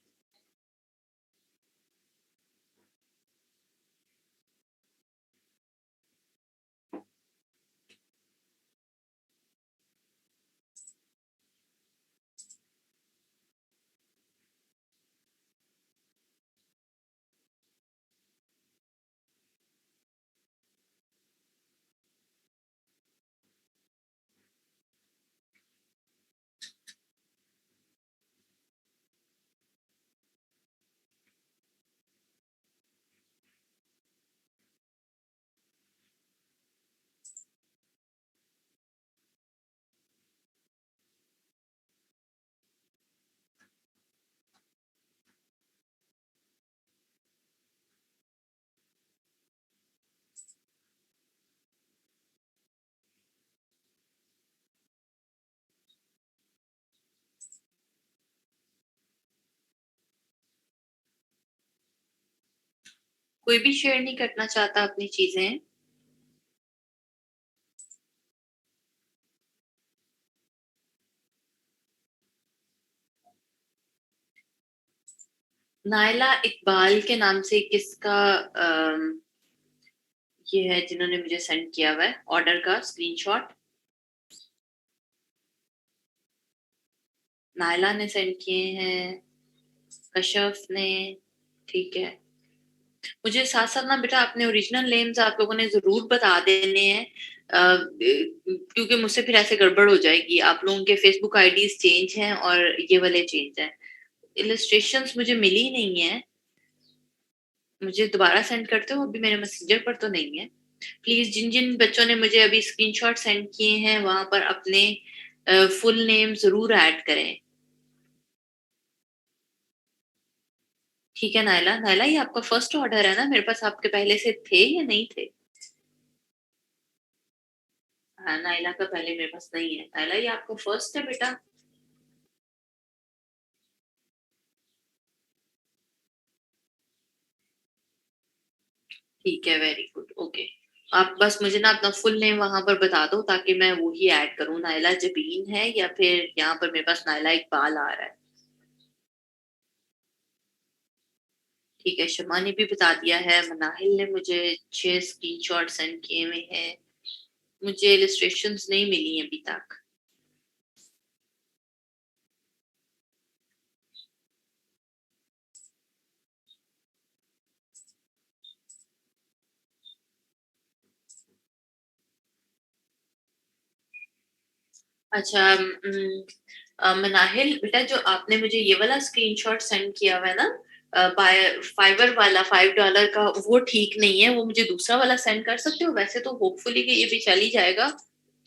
कोई भी शेयर नहीं करना चाहता अपनी चीजें? नायला इकबाल के नाम से किसका ये है जिन्होंने मुझे सेंड किया हुआ है ऑर्डर का स्क्रीनशॉट? नायला ने सेंड किए हैं, कशफ ने। ठीक है, मुझे साथ साथ ना बेटा अपने ओरिजिनल नेम्स आप लोगों ने जरूर बता देने हैं, क्योंकि मुझसे फिर ऐसे गड़बड़ हो जाएगी। आप लोगों के फेसबुक आईडीज चेंज हैं और ये वाले चेंज हैं। इलस्ट्रेशंस मुझे मिली नहीं है, मुझे दोबारा सेंड करते हो? अभी मेरे मैसेंजर पर तो नहीं है। प्लीज जिन जिन बच्चों ने मुझे अभी स्क्रीनशॉट सेंड किए हैं वहां पर अपने फुल नेम जरूर ऐड करें। ठीक है नायला, नायला ये आपका फर्स्ट ऑर्डर है ना? मेरे पास आपके पहले से थे या नहीं थे? हाँ, नायला का पहले मेरे पास नहीं है। नायला ये आपका फर्स्ट है बेटा? ठीक है, वेरी गुड, ओके। आप बस मुझे ना अपना फुल नेम वहां पर बता दो ताकि मैं वो ही ऐड करूँ। नायला जबीन है या फिर यहाँ पर मेरे पास नायला इकबाल आ रहा है? ठीक है, शमा ने भी बता दिया है। मनाहिल ने मुझे 6 स्क्रीनशॉट सेंड किए हुए हैं। मुझे इलस्ट्रेशंस नहीं मिली अभी तक। अच्छा, मनाहिल बेटा जो आपने मुझे ये वाला स्क्रीनशॉट सेंड किया हुआ है ना, बाय फाइवर वाला $5 का, वो ठीक नहीं है। वो मुझे दूसरा वाला सेंड कर सकते हो? वैसे तो होपफुली कि ये भी चल ही जाएगा।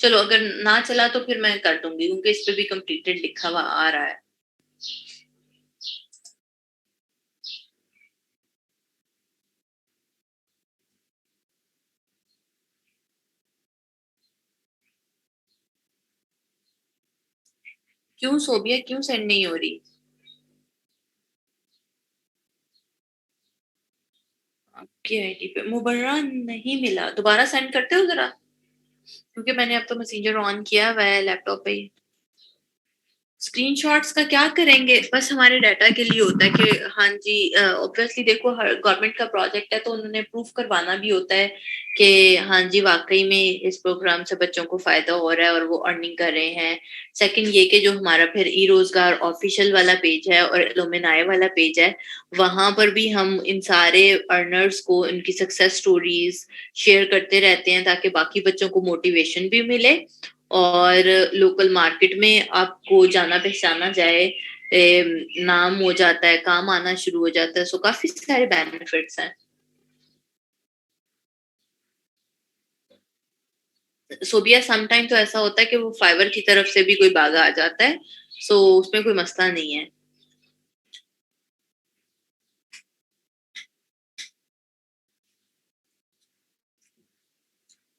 चलो अगर ना चला तो फिर मैं कर दूंगी क्योंकि इस पे भी कंप्लीटेड लिखा हुआ आ रहा है। क्यों सोबिया, क्यों सेंड नहीं हो रही? आपकी आईडी पे मुबर्रा नहीं मिला, दोबारा सेंड करते हो जरा? क्योंकि मैंने अब तो मैसेंजर ऑन किया हुआ है लैपटॉप पे। स्क्रीनशॉट्स का क्या करेंगे? बस हमारे डाटा के लिए होता है कि हाँ जी, ऑब्वियसली देखो हर गवर्नमेंट का प्रोजेक्ट है तो उन्होंने प्रूफ करवाना भी होता है कि हाँ जी वाकई में इस प्रोग्राम से बच्चों को फायदा हो रहा है और वो अर्निंग कर रहे हैं। सेकंड ये कि जो हमारा फिर ई रोजगार ऑफिशियल वाला पेज है और एलुमनाई वाला पेज है, वहां पर भी हम इन सारे अर्नर्स को इनकी सक्सेस स्टोरीज शेयर करते रहते हैं ताकि बाकी बच्चों को मोटिवेशन भी मिले और लोकल मार्केट में आपको जाना पहचाना जाए, नाम हो जाता है, काम आना शुरू हो जाता है। सो काफी सारे बेनिफिट्स हैं। सोबिया समटाइम तो ऐसा होता है कि वो फाइवर की तरफ से भी कोई बागा आ जाता है, सो उसमें कोई मसला नहीं है।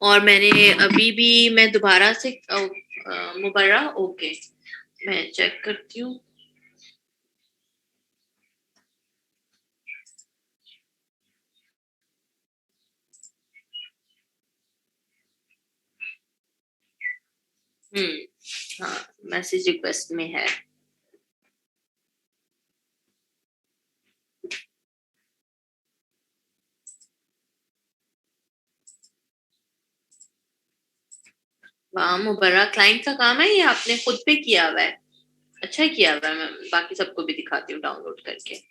और मैंने अभी भी मैं दोबारा से मुबर्रा, ओके मैं चेक करती हूँ। हाँ, मैसेज रिक्वेस्ट में है। वाह मुबर्रा, क्लाइंट का काम है या आपने खुद पे किया हुआ है? अच्छा किया हुआ है, मैं बाकी सबको भी दिखाती हूँ डाउनलोड करके।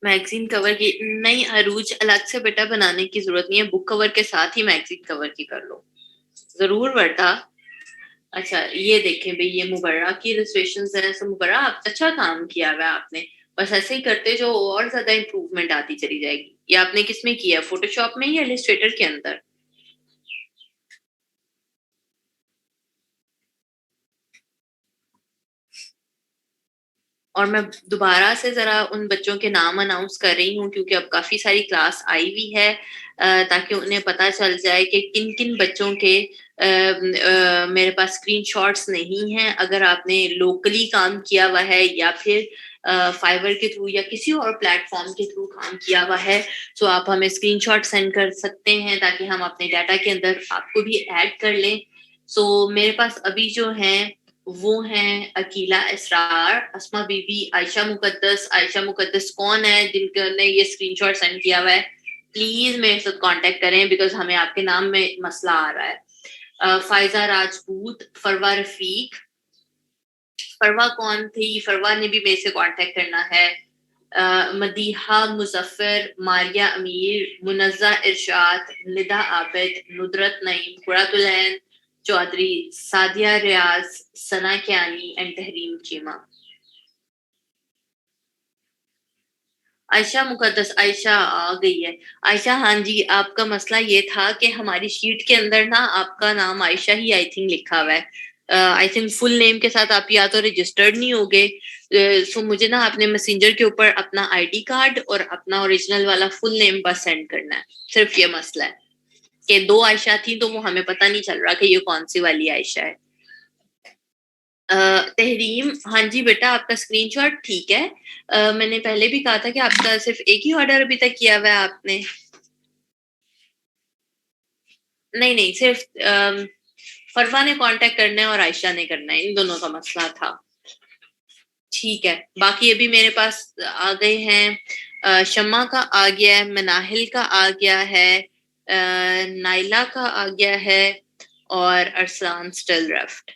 मैगजीन कवर की नहीं अरूज, अलग से बेटा बनाने की जरूरत नहीं है, बुक कवर के साथ ही मैगजीन कवर की कर लो। जरूर बेटा। अच्छा ये देखें भाई, ये मुबर्रा की इलस्ट्रेशन है। सो मुबर्रा आप अच्छा काम किया हुआ है आपने। बस ऐसे ही करते जो और ज्यादा इंप्रूवमेंट आती चली जाएगी। ये आपने किसमें किया, फोटोशॉप में या इलस्ट्रेटर के अंदर? और मैं दोबारा से जरा उन बच्चों के नाम अनाउंस कर रही हूँ क्योंकि अब काफी सारी क्लास आई हुई है, ताकि उन्हें पता चल जाए कि किन किन बच्चों के मेरे पास स्क्रीनशॉट्स नहीं हैं। अगर आपने लोकली काम किया हुआ है या फिर फाइवर के थ्रू या किसी और प्लेटफॉर्म के थ्रू काम किया हुआ है, तो आप हमें स्क्रीनशॉट सेंड कर सकते हैं ताकि हम अपने डाटा के अंदर आपको भी ऐड कर लें। सो मेरे पास अभी जो हैं वो हैं अकीला इसरार, अस्मा बीबी, आयशा मुकद्दस। आयशा मुकद्दस कौन है जिनने ये स्क्रीनशॉट सेंड किया हुआ है? प्लीज मेरे साथ कांटेक्ट करें बिकॉज हमें आपके नाम में मसला आ रहा है। फायजा राजपूत, फरवा रफीक। फरवा कौन थी? फरवा ने भी मेरे से कांटेक्ट करना है। मदीहा मुजफ्फर, मारिया अमीर, मुनज़्ज़ा इरशाद, निदा आबिद, नुदरत नईम, कुरातुलैन चौधरी, सादिया रियाज, सना कियानी एंड तहरीम चीमा। आयशा मुकद्दस, आयशा आ गई है। आयशा, हाँ जी, आपका मसला ये था कि हमारी शीट के अंदर ना आपका नाम आयशा ही आई थिंक लिखा हुआ है। आई थिंक फुल नेम के साथ आप या तो रजिस्टर्ड नहीं हो गए। सो मुझे ना आपने मैसेंजर के ऊपर अपना आईडी कार्ड और अपना ओरिजिनल वाला फुल नेम बस सेंड करना है। सिर्फ ये मसला है कि दो आयशा थी तो वो हमें पता नहीं चल रहा कि ये कौन सी वाली आयशा है। तहरीम, हाँ जी बेटा, आपका स्क्रीनशॉट ठीक है। मैंने पहले भी कहा था कि आपका सिर्फ एक ही ऑर्डर अभी तक किया हुआ है आपने। नहीं नहीं, सिर्फ फरवा ने कांटेक्ट करना है और आयशा ने करना है, इन दोनों का मसला था। ठीक है, बाकी अभी मेरे पास आ गए हैं। शम्मा का आ गया है, मनाहिल का आ गया है, नाइला का आ गया है और अरसान स्टिल लेफ्ट।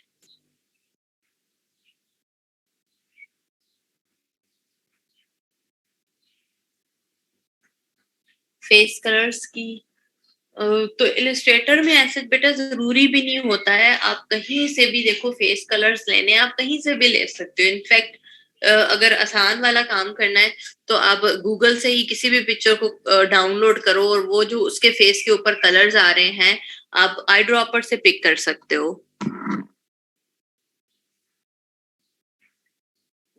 फेस कलर्स की तो इलस्ट्रेटर में ऐसे बेटा जरूरी भी नहीं होता है। आप कहीं से भी देखो, फेस कलर्स लेने आप कहीं से भी ले सकते हो। इनफैक्ट अगर आसान वाला काम करना है तो आप गूगल से ही किसी भी पिक्चर को डाउनलोड करो और वो जो उसके फेस के ऊपर कलर्स आ रहे हैं आप आई ड्रॉपर से पिक कर सकते हो।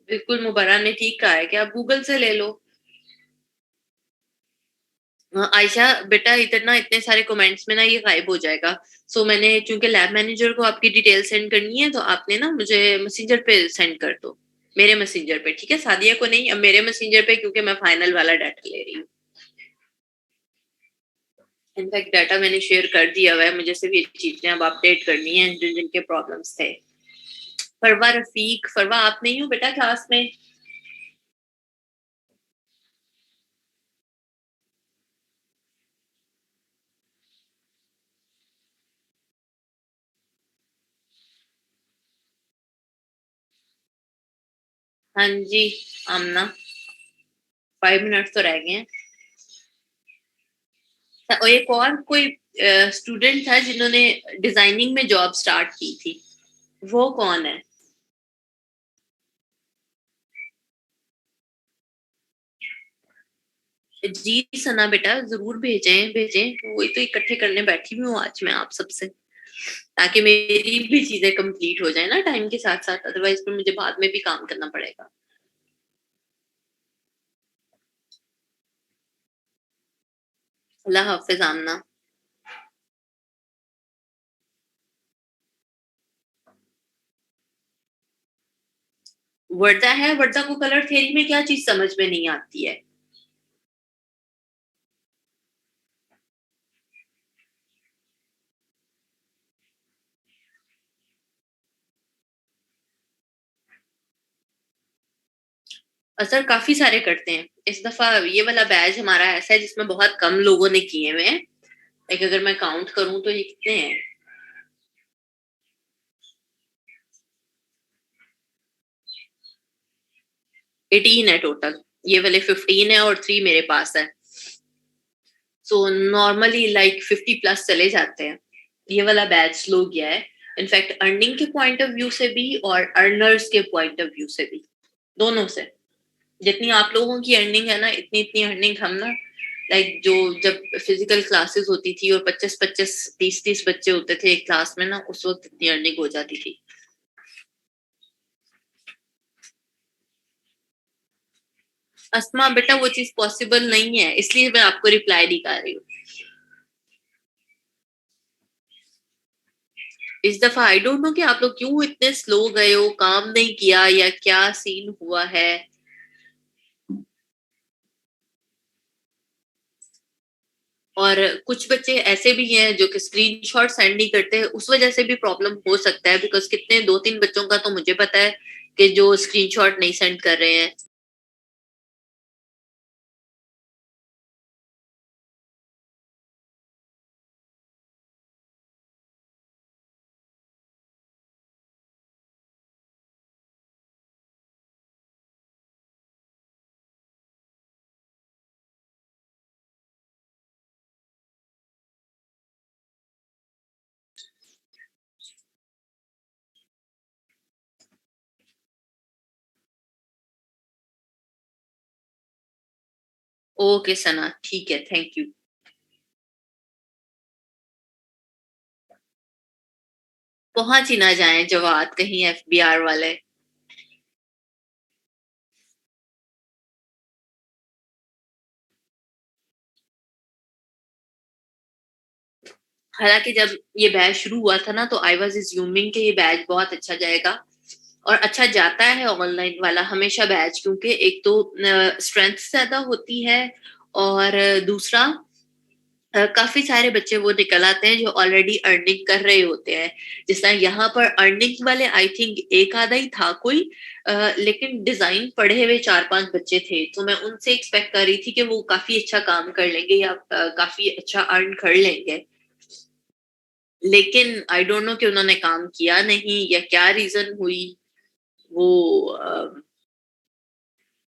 बिल्कुल, मुबर्रा ने ठीक कहा है कि आप गूगल से ले लो। आयशा बेटा, इतना इतने सारे कमेंट्स में ना ये गायब हो जाएगा। सो मैंने चूंकि लैब मैनेजर को आपकी डिटेल सेंड करनी है तो आपने ना मुझे मैसेंजर पे सेंड कर दो, मेरे मैसेंजर पे, ठीक है? सादिया को नहीं, अब मेरे मैसेंजर पे, क्योंकि मैं फाइनल वाला डाटा ले रही हूँ। इनफैक्ट डाटा मैंने शेयर कर दिया हुआ है, मुझे सिर्फ ये चीजें अब अपडेट करनी है जिन जिनके प्रॉब्लम्स थे। फरवा रफीक, फरवा आप नहीं हो बेटा क्लास में? हाँ जी आमना, 5 मिनट तो रह गए हैं। और एक और कोई स्टूडेंट था जिन्होंने डिजाइनिंग में जॉब स्टार्ट की थी, वो कौन है? जी सना बेटा, जरूर भेजें भेजें, वही तो इकट्ठे करने बैठी भी हूँ आज मैं आप सबसे, ताकि मेरी भी चीजें कंप्लीट हो जाए ना टाइम के साथ साथ, अदरवाइज फिर मुझे बाद में भी काम करना पड़ेगा। अल्लाह हाफिज आमना। वर्दा है, वर्दा को कलर थ्योरी में क्या चीज समझ में नहीं आती है? असर काफी सारे करते हैं। इस दफा ये वाला बैच हमारा ऐसा है जिसमें बहुत कम लोगों ने किए हुए हैं। एक अगर मैं काउंट करूं तो ये कितने हैं? 18 है टोटल। ये वाले 15 है और 3 मेरे पास है। सो नॉर्मली लाइक 50 प्लस चले जाते हैं। ये वाला बैच स्लो गया है, इनफैक्ट अर्निंग के पॉइंट ऑफ व्यू से भी और अर्नर्स के पॉइंट ऑफ व्यू से भी, दोनों से। जितनी आप लोगों की अर्निंग है ना, इतनी इतनी अर्निंग हम ना, लाइक जो जब फिजिकल क्लासेस होती थी और 25-25 30-30 बच्चे होते थे एक क्लास में ना, उस वक्त इतनी अर्निंग हो जाती थी। अस्मा बेटा, वो चीज पॉसिबल नहीं है, इसलिए मैं आपको रिप्लाई नहीं कर रही हूँ। इस दफा आई डोंट नो कि आप लोग क्यों इतने स्लो गए हो, काम नहीं किया या क्या सीन हुआ है। और कुछ बच्चे ऐसे भी हैं जो कि स्क्रीनशॉट सेंड नहीं करते, उस वजह से भी प्रॉब्लम हो सकता है। बिकॉज कितने 2-3 बच्चों का तो मुझे पता है कि जो स्क्रीनशॉट नहीं सेंड कर रहे हैं। ओके सना, ठीक है, थैंक यू। पहुंच ही ना जाए जवाब कहीं एफबीआर वाले। हालांकि जब ये बैच शुरू हुआ था ना, तो आई वाज अज्यूमिंग कि ये बैच बहुत अच्छा जाएगा, और अच्छा जाता है ऑनलाइन वाला हमेशा बैच, क्योंकि एक तो स्ट्रेंथ ज्यादा होती है, और दूसरा काफी सारे बच्चे वो निकल आते हैं जो ऑलरेडी अर्निंग कर रहे होते हैं। जिस तरह यहाँ पर अर्निंग वाले आई थिंक एक आधा ही था कोई, लेकिन डिजाइन पढ़े हुए 4-5 बच्चे थे, तो मैं उनसे एक्सपेक्ट कर रही थी कि वो काफी अच्छा काम कर लेंगे या काफी अच्छा अर्न कर लेंगे। लेकिन आई डोंट नो कि उन्होंने काम किया नहीं या क्या रीजन हुई। वो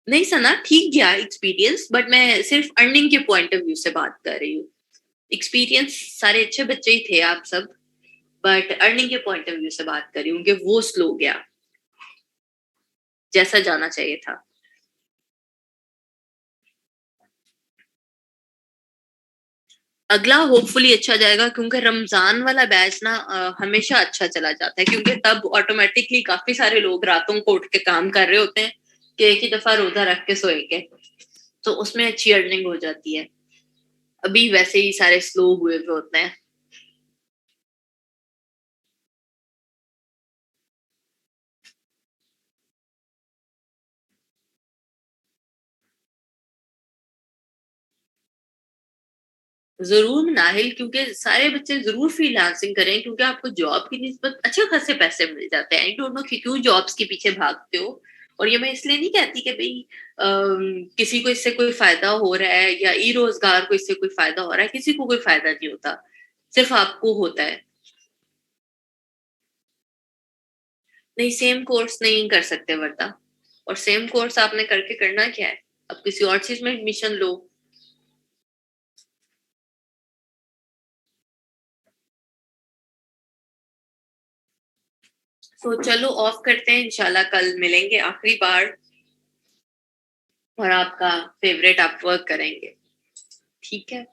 नहीं सना, ठीक गया एक्सपीरियंस, बट मैं सिर्फ अर्निंग के पॉइंट ऑफ व्यू से बात कर रही हूँ। एक्सपीरियंस सारे अच्छे बच्चे ही थे आप सब, बट अर्निंग के पॉइंट ऑफ व्यू से बात कर रही हूँ कि वो स्लो गया जैसा जाना चाहिए था। अगला होपफुली अच्छा जाएगा, क्योंकि रमजान वाला बैच ना हमेशा अच्छा चला जाता है, क्योंकि तब ऑटोमेटिकली काफी सारे लोग रातों को उठ के काम कर रहे होते हैं कि एक ही दफा रोजा रख के सोएंगे, तो उसमें अच्छी अर्निंग हो जाती है। अभी वैसे ही सारे स्लो हुए हुए होते हैं। जरूर नाहिल, क्योंकि सारे बच्चे जरूर फ्रीलांसिंग करें, क्योंकि आपको जॉब की निस्बत अच्छे खासे पैसे मिल जाते हैं। आई डोंट नो कि क्यों जॉब्स के पीछे भागते हो। और ये मैं इसलिए नहीं कहती कि भाई किसी को इससे कोई फायदा हो रहा है या ई रोजगार को इससे कोई फायदा हो रहा है, किसी को कोई फायदा नहीं होता, सिर्फ आपको होता है। नहीं, सेम कोर्स नहीं कर सकते वरदा, और सेम कोर्स आपने करके करना क्या है, अब किसी और चीज में एडमिशन लो। तो चलो ऑफ करते हैं, इंशाल्लाह कल मिलेंगे आखिरी बार, और आपका फेवरेट आप वर्क करेंगे। ठीक है।